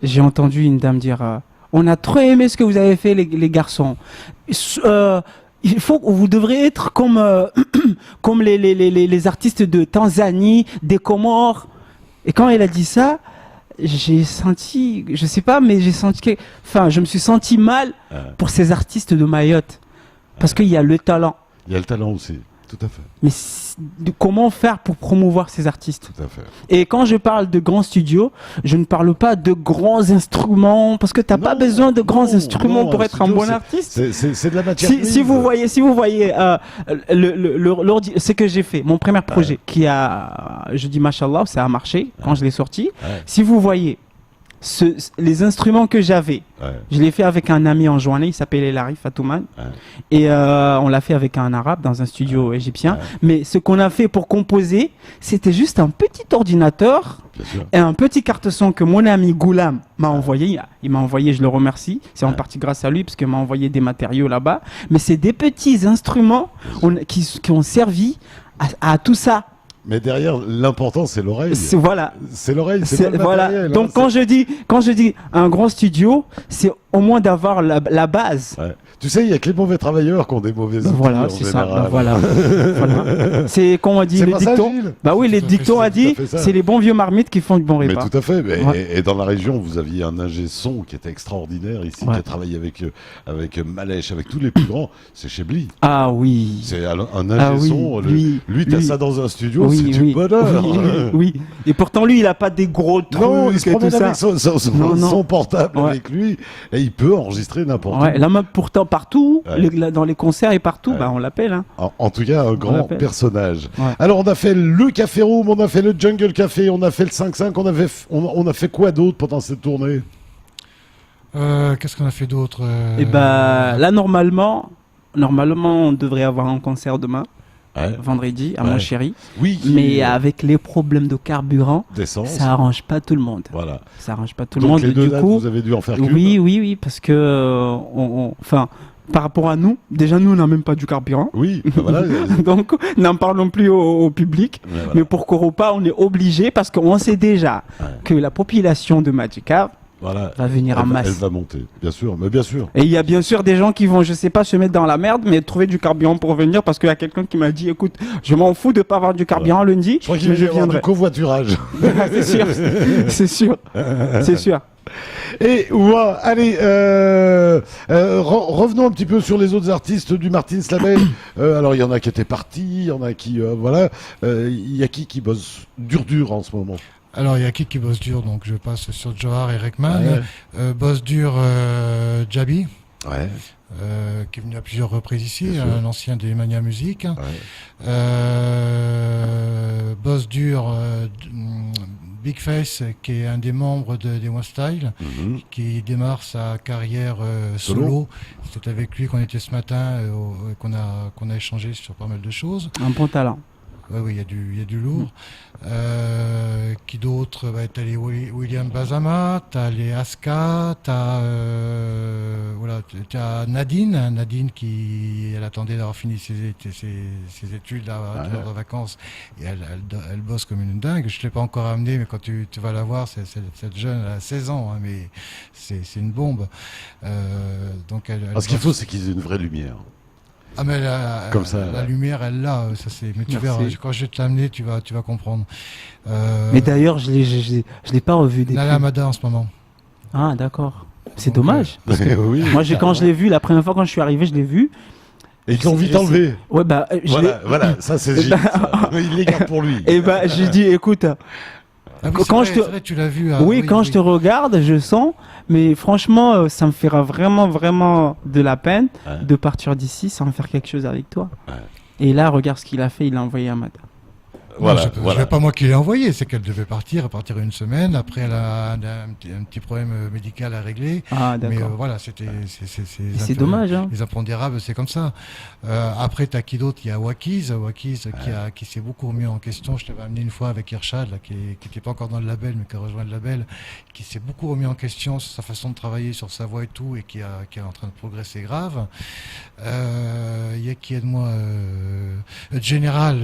j'ai entendu une dame dire on a trop aimé ce que vous avez fait, les garçons. Il faut, vous devrez être comme comme les artistes de Tanzanie, des Comores. Et quand elle a dit ça, j'ai senti, je sais pas, mais j'ai senti que, enfin, je me suis senti mal pour ces artistes de Mayotte. Parce qu'il y a le talent. Il y a le talent aussi, tout à fait. Mais comment faire pour promouvoir ces artistes? Tout à fait. Et quand je parle de grands studios, je ne parle pas de grands instruments, parce que tu n'as pas besoin de grands instruments pour être un bon artiste. C'est de la matière. Si vous voyez, ce que j'ai fait, mon premier projet, qui a, je dis machallah, ça a marché quand je l'ai sorti. Si vous voyez les instruments que j'avais, je l'ai fait avec un ami en journée, il s'appelle Elari Fatouman, et on l'a fait avec un arabe dans un studio égyptien. Mais ce qu'on a fait pour composer, c'était juste un petit ordinateur et un petit carte-son que mon ami Goulam m'a envoyé. Il m'a envoyé, je le remercie, c'est en partie grâce à lui parce qu'il m'a envoyé des matériaux là-bas. Mais c'est des petits instruments qui ont servi à tout ça. Mais derrière, l'important, c'est l'oreille. Voilà. C'est l'oreille, c'est pas le voilà. matériel. Donc quand je dis un grand studio, c'est au moins d'avoir la base. Tu sais, il y a que les mauvais travailleurs qui ont des mauvais outils. Voilà, c'est ça. Voilà. C'est comme on dit C'est le pas ça, dicton. Gilles Bah oui, les dictons a dit, c'est les bons vieux marmites qui font du bon Mais repas. tout à fait. Et dans la région, vous aviez un ingé son qui était extraordinaire ici, qui a travaillé avec Malèche, avec tous les plus grands. C'est Chebli. Ah oui. C'est un ingé son. Lui, t'as ça dans un studio, c'est du bonheur. Oui. Et pourtant, lui, il a pas des gros trucs. Non, il se promène tout avec ça. son portable avec lui et il peut enregistrer n'importe où. Là, même pourtant, partout, dans les concerts et partout, on l'appelle. Hein. En tout cas, un grand personnage. Ouais. Alors, on a fait le Café Room, on a fait le Jungle Café, on a fait le 5-5, on a fait quoi d'autre pendant cette tournée? Qu'est-ce qu'on a fait d'autre Et là, normalement, on devrait avoir un concert demain. Vendredi à Mon Chéri. Oui. Mais avec les problèmes de carburant, ça arrange pas tout le monde. Voilà. Ça arrange pas tout le Donc monde. les deux du dates, coup, vous avez dû en faire qu'une. Oui, parce que par rapport à nous, déjà nous on n'a même pas du carburant. Oui. Voilà. Donc n'en parlons plus au public. Mais pour Coropa, on est obligé parce qu'on sait déjà que la population de Magica va venir en masse. Elle va monter, bien sûr, mais bien sûr. Et il y a bien sûr des gens qui vont, je sais pas, se mettre dans la merde, mais trouver du carburant pour venir, parce qu'il y a quelqu'un qui m'a dit, écoute, je m'en fous de pas avoir du carburant lundi, je crois qu'il va y avoir du covoiturage. C'est sûr. Et allez, revenons un petit peu sur les autres artistes du Martins Label. Alors il y en a qui étaient partis, il y en a qui, il y a qui bosse dur en ce moment? Alors, il y a qui bosse dur, donc je passe sur Johar et Rekman. Bosse dur, Jabi, qui est venu à plusieurs reprises ici, un ancien des Mania Music. Bosse dur, Big Face, qui est un des membres des One Style, qui démarre sa carrière solo. C'est avec lui qu'on était ce matin, qu'on a échangé sur pas mal de choses. Un bon talent. Oui, il y a du lourd. Qui d'autre? T'as les William Bazama, t'as les Aska, t'as Nadine qui elle attendait d'avoir fini ses études de vacances et elle bosse comme une dingue. Je ne l'ai pas encore amenée, mais quand tu vas la voir, cette jeune, elle a 16 ans, mais c'est une bombe. Donc ce qu'il faut, c'est qu'ils aient une vraie lumière. Ah mais comme ça, la lumière elle l'a, ça c'est. Mais tu verras, quand je vais te l'amener, tu vas comprendre. Mais d'ailleurs, je l'ai pas revu depuis. Nala Mada en ce moment. Ah d'accord. C'est dommage. Oui, moi quand je l'ai vu, la première fois quand je suis arrivé, je l'ai vu. Et ils l'ont vite enlevé. Ouais voilà, ça c'est Gilles. Il les garde pour lui. Et j'ai dit, écoute. Tu l'as vu. Quand je te regarde, je sens. Mais franchement, ça me fera vraiment de la peine de partir d'ici sans faire quelque chose avec toi. Et là, regarde ce qu'il a fait, il a envoyé à Mada. C'est pas moi qui l'ai envoyé, c'est qu'elle devait partir une semaine. Après, elle a un petit problème médical à régler. Ah, d'accord. Mais voilà, c'est dommage. Hein. Les impondérables, c'est comme ça. Après, t'as qui d'autre? Il y a Wakiz qui s'est beaucoup remis en question. Je t'avais amené une fois avec Irshad, qui n'était pas encore dans le label, mais qui a rejoint le label, qui s'est beaucoup remis en question sur sa façon de travailler, sur sa voix et tout, et qui est en train de progresser grave. Il y a qui aide-moi Général,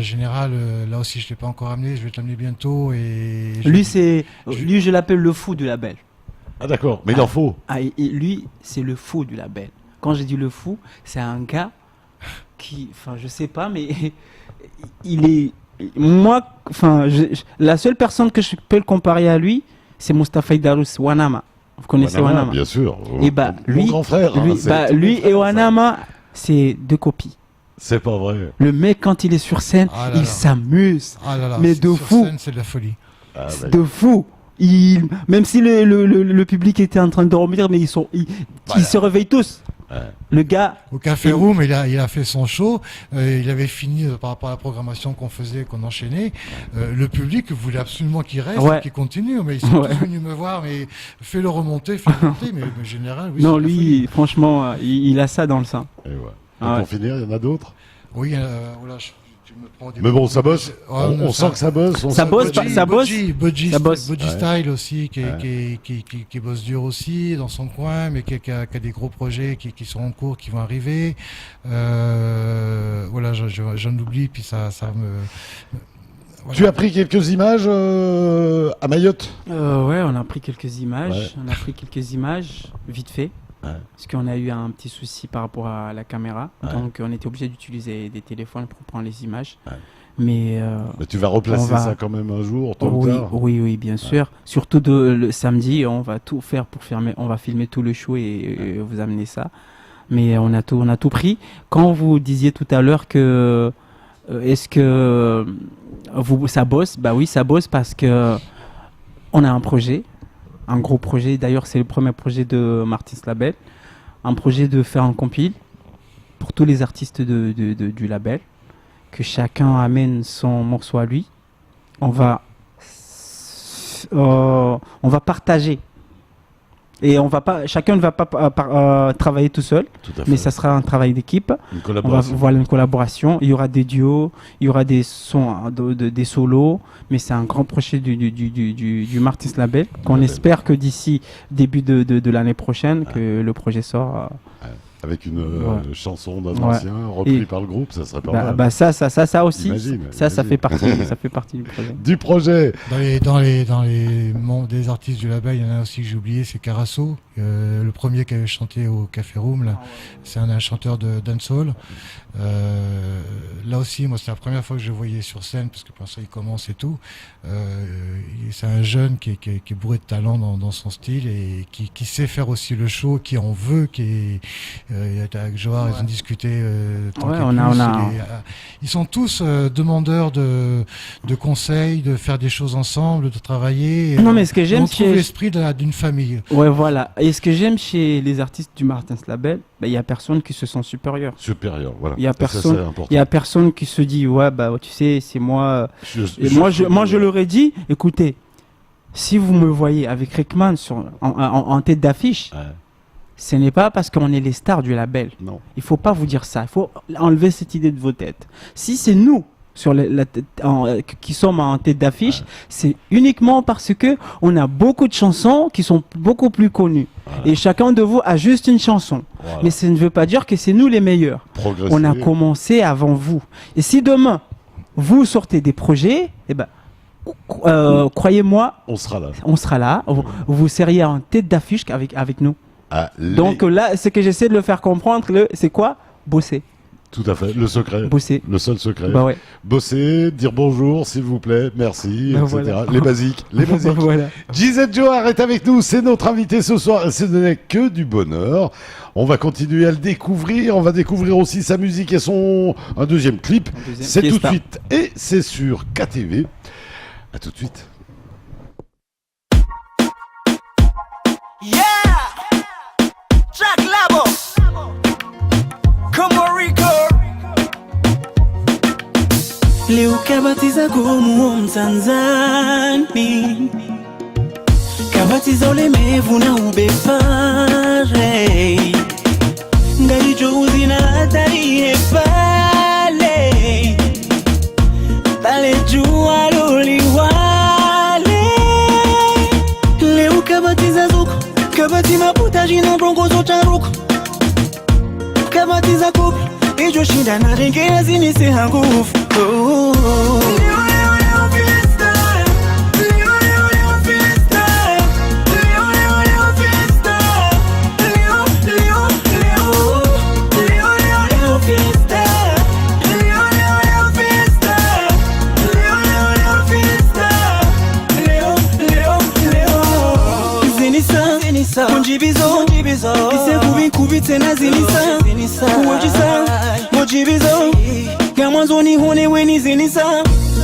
là aussi je l'ai pas encore amené, je vais te l'amener bientôt. Et lui, je l'appelle le fou du label. Ah d'accord, mais il en faut. Et lui, c'est le fou du label. Quand j'ai dit le fou, c'est un gars qui, je sais pas, mais il est, moi, la seule personne que je peux le comparer à lui, c'est Mustapha Idarous Wanama. Vous connaissez Wanama? Bien sûr. Et bah, Mon lui, grand frère. lui, hein, c'est bah, tous mes lui frères, et ça. Wanama, c'est deux copies. C'est pas vrai. Le mec, quand il est sur scène, Ah là il là. s'amuse. Ah là là, Mais c'est- de sur fou. scène, c'est de la folie. Ah, bah, De fou. Même si le public était en train de dormir, mais ils se réveillent tous. Ouais. Le gars, Au Café Room, il a fait son show. Il avait fini par rapport à la programmation qu'on faisait, qu'on enchaînait. Le public voulait absolument qu'il reste, Ouais. qu'il continue. Mais ils sont Ouais. tous venus me voir, mais fais-le remonter, mais en général, oui. non, c'est de la lui, folie. franchement, il a ça dans le sein. Et ouais. Ah Et ouais. pour finir, il y en a d'autres. Oui, voilà, tu me prends des Mais bon, ça bosse. Ah, On non, sent que ça bosse. Ça bosse, Budgie, ça bosse. Budgie Ça bosse. Budgie Ouais. Style aussi, qui bosse dur aussi dans son coin, mais qui a des gros projets qui sont en cours, qui vont arriver. Voilà, j'en oublie, puis ça me. Voilà. Tu as pris quelques images à Mayotte. Ouais, on a pris quelques images. Ouais. On a pris quelques images, vite fait. Ouais. Parce qu'on a eu un petit souci par rapport à la caméra. Ouais. Donc, on était obligé d'utiliser des téléphones pour prendre les images. Ouais. Mais Mais tu vas replacer On va- ça quand même un jour, tôt ou oui, tard. oui, bien sûr. Surtout le samedi, on va tout faire pour filmer. On va filmer tout le show et vous amener ça. Mais on a tout pris. Quand vous disiez tout à l'heure que est-ce que ça bosse? Bah oui, ça bosse parce que on a un projet, un gros projet. D'ailleurs, c'est le premier projet de Martins Label, un projet de faire un compile pour tous les artistes du label, que chacun amène son morceau à lui. On va partager. Et chacun ne va pas travailler tout seul, Tout à fait. mais ça sera un travail d'équipe. Une On va collaboration. voir une collaboration. Il y aura des duos, il y aura des sons, des solos, mais c'est un grand projet du Martins Label qu'on Label. espère que d'ici début de l'année prochaine que le projet sort. Avec une Ouais. chanson d'un Ouais. ancien repris Et- par le groupe, ça serait pas Bah, mal. bah ça aussi, Imagine, ça imagine. fait partie du projet. Du projet. Dans les membres des artistes du label, il y en a aussi que j'ai oublié, c'est Carasso, le premier qui avait chanté au Café Room. Là. C'est un chanteur de dancehall. Là aussi, moi, c'est la première fois que je le voyais sur scène, parce que pour ça, il commence et tout. C'est un jeune qui est bourré de talent dans son style et qui sait faire aussi le show, qui en veut, avec Joar, ils ont discuté. Ouais, on a- Ils sont tous demandeurs de conseils, de faire des choses ensemble, de travailler. Non, mais ce que j'aime on trouve chez- l'esprit d'une famille. Ouais, voilà. Et ce que j'aime chez les artistes du Martins Label, il y a personne qui se sent supérieur. Supérieur, voilà. Il y a Ça, personne- c'est important. Il y a personne qui se dit ouais bah tu sais c'est moi. Et Je- moi je leur ai dit écoutez, si vous me voyez avec Rickman en tête d'affiche, Ouais, ce n'est pas parce qu'on est les stars du label. non. Il faut pas vous dire ça. Il faut enlever cette idée de vos têtes. Si c'est nous sur qui sommes en tête d'affiche, c'est uniquement parce que on a beaucoup de chansons qui sont beaucoup plus connues. Et chacun de vous a juste une chanson. Voilà. Mais ça ne veut pas dire que c'est nous les meilleurs. Progresser. On a commencé avant vous. Et si demain, vous sortez des projets, eh ben, croyez-moi, On sera là. on sera là. Vous seriez en tête d'affiche avec nous. Ah, Donc là, ce que j'essaie de le faire comprendre, c'est quoi? Bosser. tout à fait. Le secret. Bosser. Le seul secret. Bah ouais. Bosser, dire bonjour, s'il vous plaît, merci, Bah etc. voilà. Les basiques. Les basiques. Voilà. Gisette Joar est avec nous, c'est notre invité ce soir, et ce n'est que du bonheur. On va continuer à le découvrir, on va découvrir aussi sa musique et un deuxième clip. Un deuxième C'est tout de Fiesta. suite, et c'est sur KTV. À tout de suite. Yeah! Jack Labo! Como Rico! Leo kabatiza como Mtanzani, kabatiza ulemevu na ubepare, ngaijo uzina hatari pale pale jua loliwale. Leo kabatiza zuko, kabati maputa jina bronco zocha ruko, kabatiza kupu ijo shinda na ringea zinise hangufu. Oh. Mojibizo ise kubi tena zinisa kuwajisa mojibizo ya mwanzo ni hune weni zinisa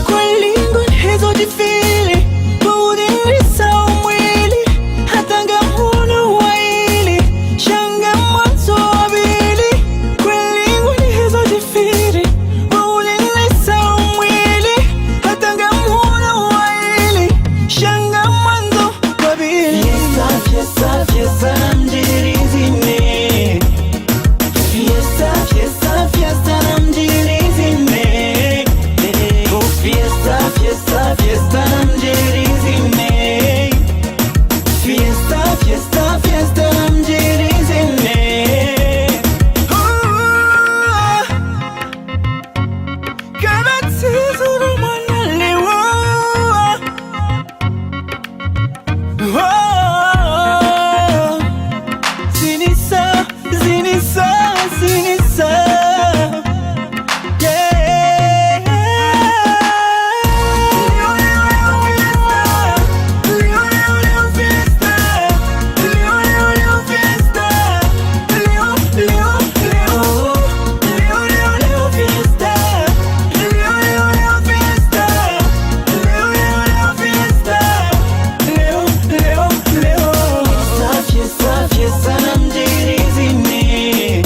kwa lingo hizo jifili budirisa umwili hata ngamuna waili shanga mwanzo wabili kwa lingo hizo jifili budirisa umwili hata ngamuna waili shanga mwanzo wabili Fiesta namjirizine Fiesta namjirizine Oh fiesta namjirizine Fiesta namjirizine Kana tizuru manalewa Zinisa, yeah. Leo fiesta, fiesta namjirizine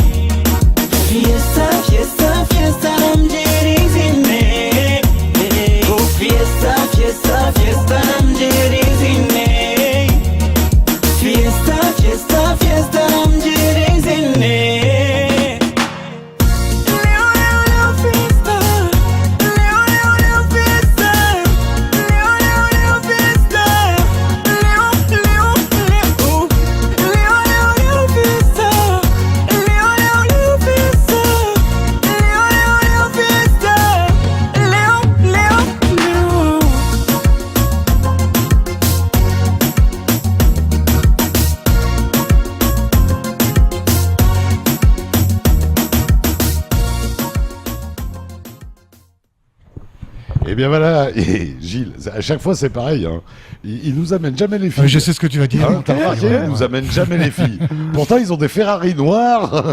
Fiesta namjirizine Oh fiesta namjirizine Fiesta namjirizine Leo fiesta Leo fiesta Eh bien voilà, et Gilles, à chaque fois c'est pareil, hein. Il nous amène jamais les filles. Je sais ce que tu vas dire. Hein, t'as remarqué, ils nous amènent jamais les filles. Pourtant, ils ont des Ferrari noirs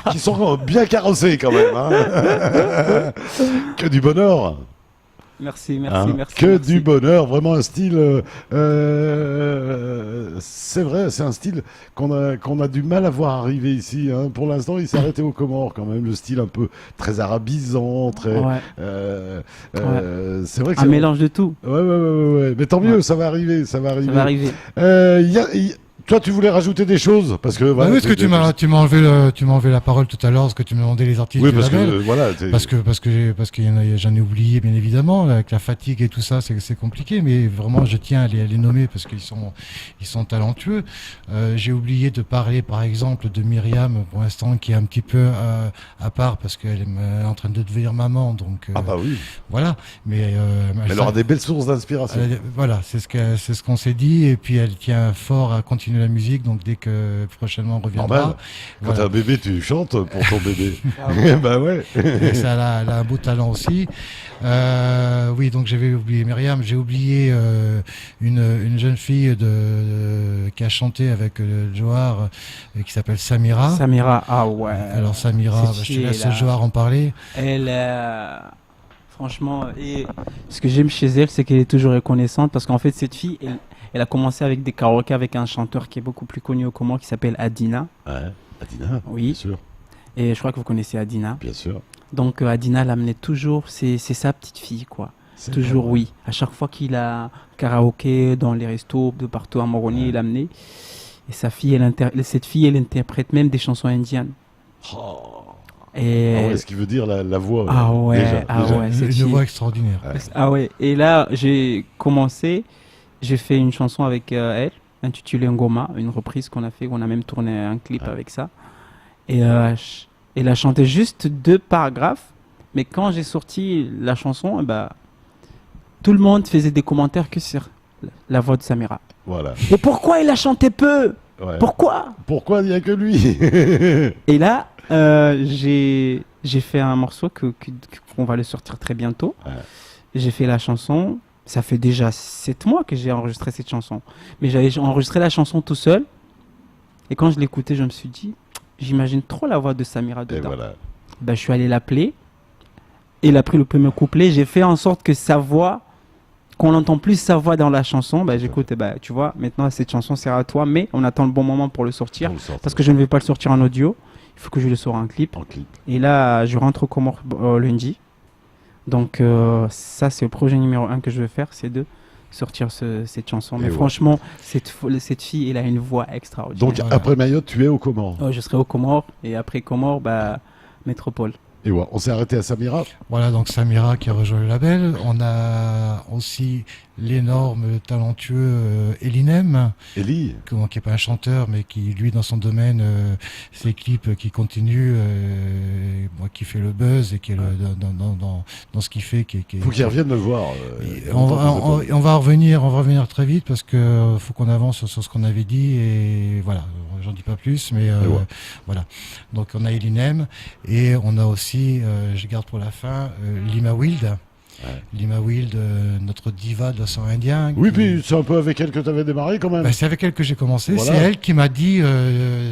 qui sont bien carrossés quand même. Hein. Que du bonheur. Merci. Que merci. du bonheur, vraiment un style. C'est vrai, c'est un style qu'on a du mal à voir arriver ici. Hein. Pour l'instant, il s'est arrêté aux Comores quand même, le style un peu très arabisant, très. Ouais. C'est vrai que Un c'est mélange de tout. Ouais. Mais tant mieux, Ouais. ça va arriver. Ça va arriver. Toi, tu voulais rajouter des choses parce que voilà. Oui, parce que tu m'as enlevé la parole tout à l'heure, parce que tu me demandais les artistes Oui, du parce label. que voilà. Parce qu'il y en a, j'en ai oublié bien évidemment, avec la fatigue et tout ça, c'est compliqué, mais vraiment je tiens à les nommer parce qu'ils sont talentueux. J'ai oublié de parler par exemple de Myriam pour l'instant, qui est un petit peu à part parce qu'elle est en train de devenir maman, donc Ah bah oui. voilà. Mais Elle aura des belles sources d'inspiration. voilà, c'est ce qu'on s'est dit, et puis elle tient fort à continuer la musique, donc dès que prochainement on reviendra. Normal. Quand Voilà. t'as un bébé, tu chantes pour ton bébé. Bah ouais. Et ça, elle a un beau talent aussi. Oui, donc j'avais oublié Myriam, j'ai oublié une jeune fille qui a chanté avec Johar, qui s'appelle Samira. Samira, ah ouais. Alors Samira, Cette je te laisse fille-là. Johar en parler. Elle, franchement, et ce que j'aime chez elle, c'est qu'elle est toujours reconnaissante parce qu'en fait, cette fille, elle a commencé avec des karaokés avec un chanteur qui est beaucoup plus connu au Comores qui s'appelle Adina. Ouais. Adina. Oui. Bien sûr. Et je crois que vous connaissez Adina. Bien sûr. Donc Adina l'amenait toujours, c'est sa petite fille, quoi. C'est Toujours, pas oui. À chaque fois qu'il a karaoké dans les restos de partout à Moroni, Ouais. il l'amenait. Et cette fille, elle interprète même des chansons indiennes. Oh. Et Ah ouais, ce qui veut dire la voix. Ah ouais, déjà. ouais, cette Une fille. voix extraordinaire. Ouais. Ah ouais. Et là, j'ai fait une chanson avec elle, intitulée Ngoma, une reprise qu'on a fait, on a même tourné un clip avec ça. Et elle a chanté juste 2 paragraphes, mais quand j'ai sorti la chanson, tout le monde faisait des commentaires que sur la voix de Samira. Voilà. Et pourquoi il a chanté peu? Ouais. Pourquoi? Pourquoi il n'y a que lui? Et là, j'ai fait un morceau qu'on va le sortir très bientôt. Ouais. J'ai fait la chanson. Ça fait déjà 7 mois que j'ai enregistré cette chanson. Mais j'avais enregistré la chanson tout seul. Et quand je l'écoutais, je me suis dit, j'imagine trop la voix de Samira Et dedans. voilà. Ben, je suis allé l'appeler. Il a pris le premier couplet. J'ai fait en sorte que sa voix, qu'on entend plus sa voix dans la chanson. Ben, j'écoute, ben, tu vois, maintenant cette chanson sert à toi, mais on attend le bon moment pour le sortir. On le sort, Parce que je ne vais pas le sortir en audio. Il faut que je le sorte en clip. en clip. Et là, je rentre au Comores lundi. Donc, ça, c'est le projet numéro 1 que je veux faire, c'est de sortir cette chanson. Et Mais ouais. franchement, cette fille, elle a une voix extraordinaire. Donc après Mayotte, tu es au Comores. Je serai au Comores. Et après Comores, bah, Métropole. Et ouais, on s'est arrêté à Samira. Voilà, donc Samira qui a rejoint le label. On a aussi l'énorme talentueux Elinem, Ellie. qui n'est pas un chanteur, mais qui, lui, dans son domaine, ses clips qui continuent, moi, qui fait le buzz et qui est dans ce qu'il fait. Faut qu'il revienne me voir. Et on va revenir très vite parce que faut qu'on avance sur ce qu'on avait dit et voilà, j'en dis pas plus, mais ouais. voilà. Donc on a Elinem et on a aussi, je garde pour la fin, Lima Wild. Ouais. Lima Wild, notre diva de l'océan Indien. Oui, puis c'est un peu avec elle que tu avais démarré quand même. Bah, c'est avec elle que j'ai commencé. Voilà. C'est elle qui m'a dit,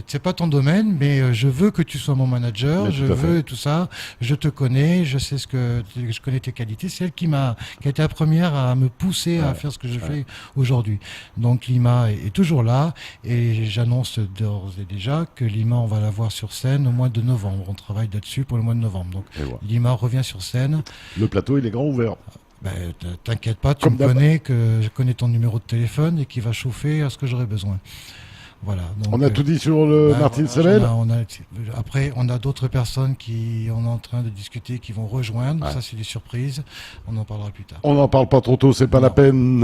c'est pas ton domaine, mais je veux que tu sois mon manager, Mais je tout à fait. veux tout ça. Je te connais, je sais je connais tes qualités. C'est elle qui a été la première à me pousser à Ouais. faire ce que je fais aujourd'hui. Donc Lima est toujours là et j'annonce d'ores et déjà que Lima, on va la voir sur scène au mois de novembre. On travaille là-dessus pour le mois de novembre. Donc Et ouais. Lima revient sur scène. Le plateau, il est grand ouvert. Ben, t'inquiète pas, tu Comme me d'hab. connais, que je connais ton numéro de téléphone et qui va chauffer à ce que j'aurai besoin. Voilà. Donc, On a tout dit sur le ben, Martin voilà, Semel. après, on a d'autres personnes qui on est en train de discuter, qui vont rejoindre. Ouais. Ça, c'est des surprises. On en parlera plus tard. On n'en parle pas trop tôt, c'est pas Non. la peine.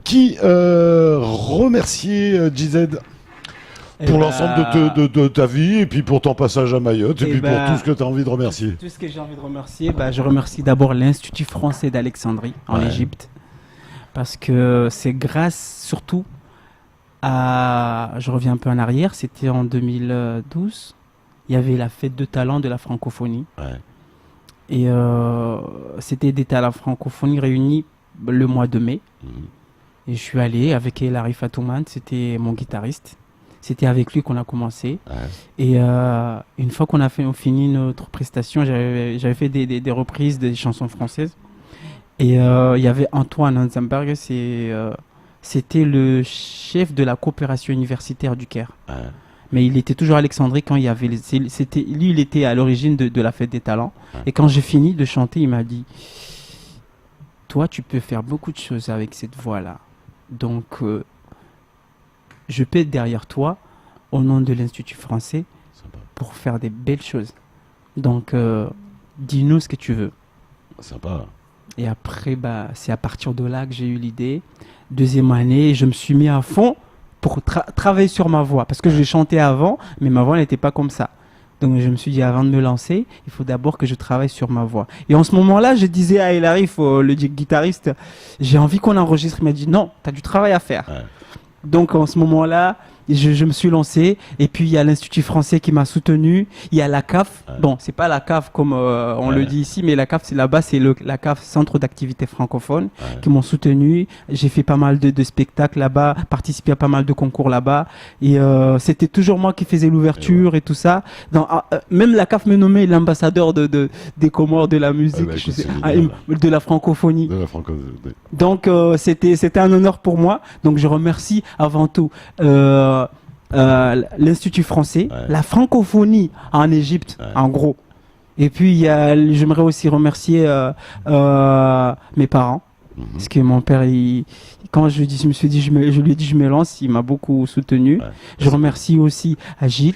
Qui remercier GZ pour l'ensemble de ta vie et puis pour ton passage à Mayotte et Eh puis ben, pour tout ce que tu as envie de remercier. Tout ce que j'ai envie de remercier, bah, je remercie d'abord l'Institut français d'Alexandrie en Ouais. Égypte. Parce que c'est grâce surtout à... Je reviens un peu en arrière, c'était en 2012. Il y avait la fête de talent de la francophonie. Ouais. Et c'était des talents francophonie réunis le mois de mai. Mhm. Et je suis allé avec Elari Fatouman, c'était mon guitariste. C'était avec lui qu'on a commencé. Ouais. Et une fois qu'on a fini notre prestation, j'avais fait des reprises des chansons françaises. Et il y avait Antoine Hansenberg, c'était le chef de la coopération universitaire du Caire. Ouais. Mais il était toujours à Alexandrie quand il y avait... lui, il était à l'origine de la fête des talents. Ouais. Et quand j'ai fini de chanter, il m'a dit, toi, tu peux faire beaucoup de choses avec cette voix-là. Donc, je peux être derrière toi, au nom de l'Institut français, Sympa. pour faire des belles choses. Donc, dis-nous ce que tu veux. Sympa. Et après, bah, c'est à partir de là que j'ai eu l'idée. Deuxième année, je me suis mis à fond pour travailler sur ma voix. Parce que je chantais avant, mais ma voix n'était pas comme ça. Donc je me suis dit, avant de me lancer, il faut d'abord que je travaille sur ma voix. Et en ce moment-là, je disais à El Arif, le guitariste, j'ai envie qu'on enregistre. Il m'a dit, non, tu as du travail à faire. Ouais. Donc en ce moment-là, je me suis lancé. Et puis il y a l'Institut français qui m'a soutenu. Il y a la CAF. Ouais. Bon, c'est pas la CAF comme on Ouais. le dit ici, mais la CAF, c'est là-bas, c'est la CAF, Centre d'activité francophone, Ouais. qui m'ont soutenu. J'ai fait pas mal de spectacles là-bas, participé à pas mal de concours là-bas. Et c'était toujours moi qui faisais l'ouverture et tout ça. Même la CAF me nommait l'ambassadeur des Comores de la musique, bah, écoute, je sais, c'est génial. de la francophonie. De la francophonie. Donc c'était un honneur pour moi. Donc je remercie avant tout l'Institut français, Ouais. la francophonie en Égypte, Ouais. en gros. Et puis j'aimerais aussi remercier mes parents. Mhm. Parce que mon père, quand je lui ai dit je me lance, il m'a beaucoup soutenu. Ouais. Je remercie aussi à Gilles.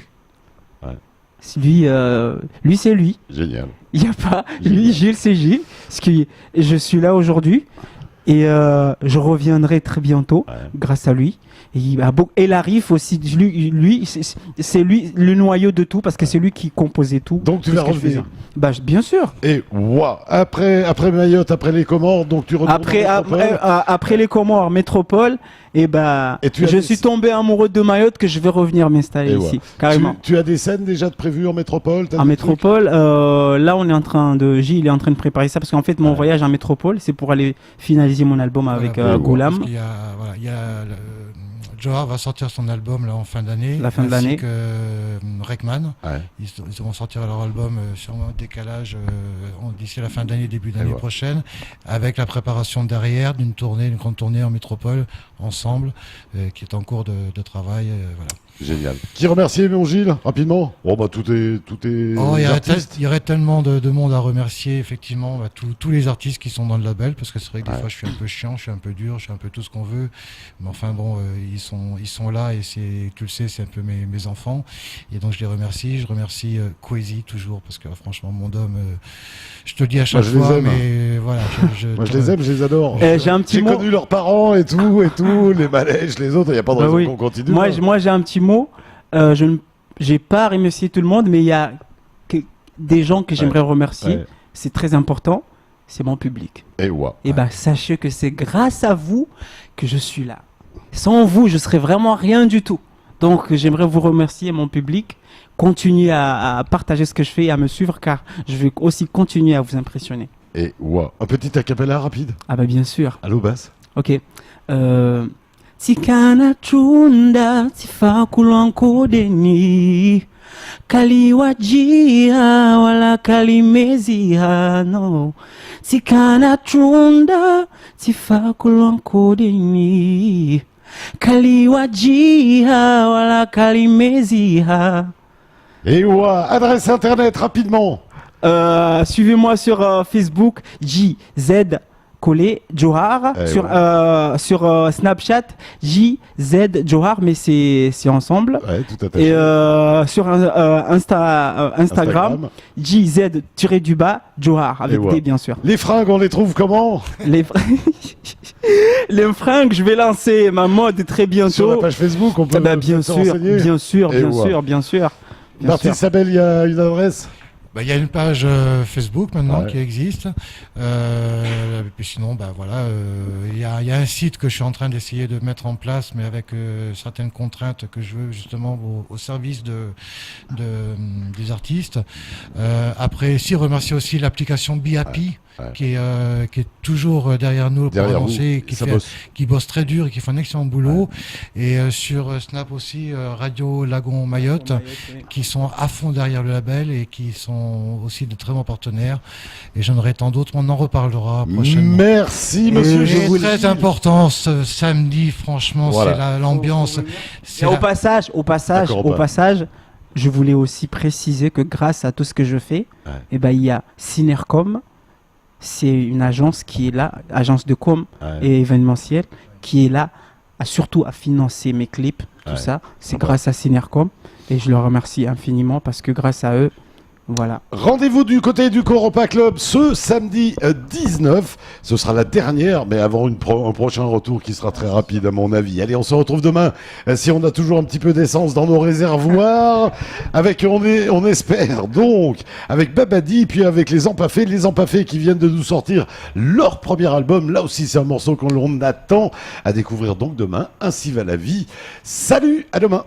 Ouais. Lui c'est lui. Génial. Il y a pas lui, Gilles, c'est Gilles. Parce que je suis là aujourd'hui et je reviendrai très bientôt Ouais. grâce à lui. Et l'Arif aussi, lui c'est lui le noyau de tout parce que c'est lui qui composait tout. Donc tu tout vas ce que je revenir. faisais. Bah bien sûr. Et waouh, après Mayotte, après les Comores, donc tu retournes Après les Comores, Métropole, et bah Et tu as je des- suis tombé amoureux de Mayotte que je vais revenir m'installer Et ici, voilà. carrément. Tu as des scènes déjà de prévues en métropole t'as En des métropole, là on est en train Gilles est en train de préparer ça parce qu'en fait mon Ouais. voyage en métropole c'est pour aller finaliser mon album avec Voilà, Goulam. parce qu'il y a, voilà, il y a Johar va sortir son album là en fin d'année. La fin de ainsi l'année. que Reckman. Ouais. Ils vont sortir leur album sûrement en décalage d'ici la fin d'année, début d'année ouais. prochaine, avec la préparation derrière d'une grande tournée en métropole ensemble, qui est en cours de travail. Voilà. Génial. Qui remercier, mon Gilles, rapidement? Oh, bah, tout est Oh, il artistes. y aurait tellement de monde à remercier, effectivement, tous les artistes qui sont dans le label, parce que c'est vrai que des Ouais. fois je suis un peu chiant, je suis un peu dur, je suis un peu tout ce qu'on veut, mais enfin bon, ils sont là et tu le sais, c'est un peu mes enfants, et donc je les remercie. Je remercie Kwesi toujours, parce que franchement, mon dôme, je te le dis à chaque je les fois, aime. mais voilà. Moi, je les aime, je les adore. J'ai un petit J'ai mot. connu leurs parents et tout, les Malèches, les autres, il n'y a pas de Bah raison oui. qu'on continue. Moi, j'ai un petit mot. J'ai pas remercié tout le monde, mais il y a des gens que j'aimerais remercier. Ouais. C'est très important. C'est mon public. Et ouais. Et ben, sachez que c'est grâce à vous que je suis là. Sans vous, je serais vraiment rien du tout. Donc, j'aimerais vous remercier, mon public. Continuez à partager ce que je fais et à me suivre, car je vais aussi continuer à vous impressionner. Et ouais. Un petit acapella rapide. Ah bah bien sûr. Allô, basse. Ok. Tikana chunda tifakulanko deni kaliwajia wala kalimezia no Tikana chunda tifakulanko deni kaliwajia wala kalimezia. Et ouais. Adresse internet, rapidement. Suivez-moi sur Facebook JZ Collé Johar, sur Snapchat JZ Johar, mais c'est ensemble. Ouais, tout attaché. Et sur Instagram JZ-du-bas Johar, avec Et ouais. D bien sûr. Les fringues, on les trouve comment? Les fringues, je vais lancer ma mode très bientôt. Sur la page Facebook, on peut bien se sûr, renseigner. bien sûr, Et bien ouais. sûr, bien sûr. Bien Martin sûr. Sabel, il y a une adresse? Il y a une page Facebook maintenant Ouais. qui existe. Et puis sinon, voilà, il y a un site que je suis en train d'essayer de mettre en place, mais avec certaines contraintes que je veux justement au service des artistes. Après, remercier aussi l'application BeHappy. Ouais. Qui est toujours derrière nous pour Derrière avancer, vous, ça bosse. qui bosse très dur et qui fait un excellent boulot. Et sur Snap aussi, Radio Lagon Mayotte, qui sont à fond derrière le label et qui sont aussi de très bons partenaires. Et j'en aurai tant d'autres, on en reparlera prochainement. Merci, monsieur. C'est Gilles. très important ce samedi, franchement, Voilà. c'est l'ambiance. Et au passage, D'accord, pas. je voulais aussi préciser que grâce à tout ce que je fais, Ouais. il y a Synercom, c'est une agence qui est là, agence de com Ouais. et événementiel, qui est là surtout à financer mes clips, tout Ouais. ça. C'est Sympa. grâce à Synercom et je leur remercie infiniment parce que grâce à eux, voilà. Rendez-vous du côté du Coropa Club ce samedi 19. Ce sera la dernière, mais avant un prochain retour qui sera très rapide à mon avis. Allez, on se retrouve demain si on a toujours un petit peu d'essence dans nos réservoirs. Avec, on espère donc, avec Babadi, puis avec les Empaffés qui viennent de nous sortir leur premier album. Là aussi, c'est un morceau qu'on attend à découvrir donc demain. Ainsi va la vie. Salut, à demain.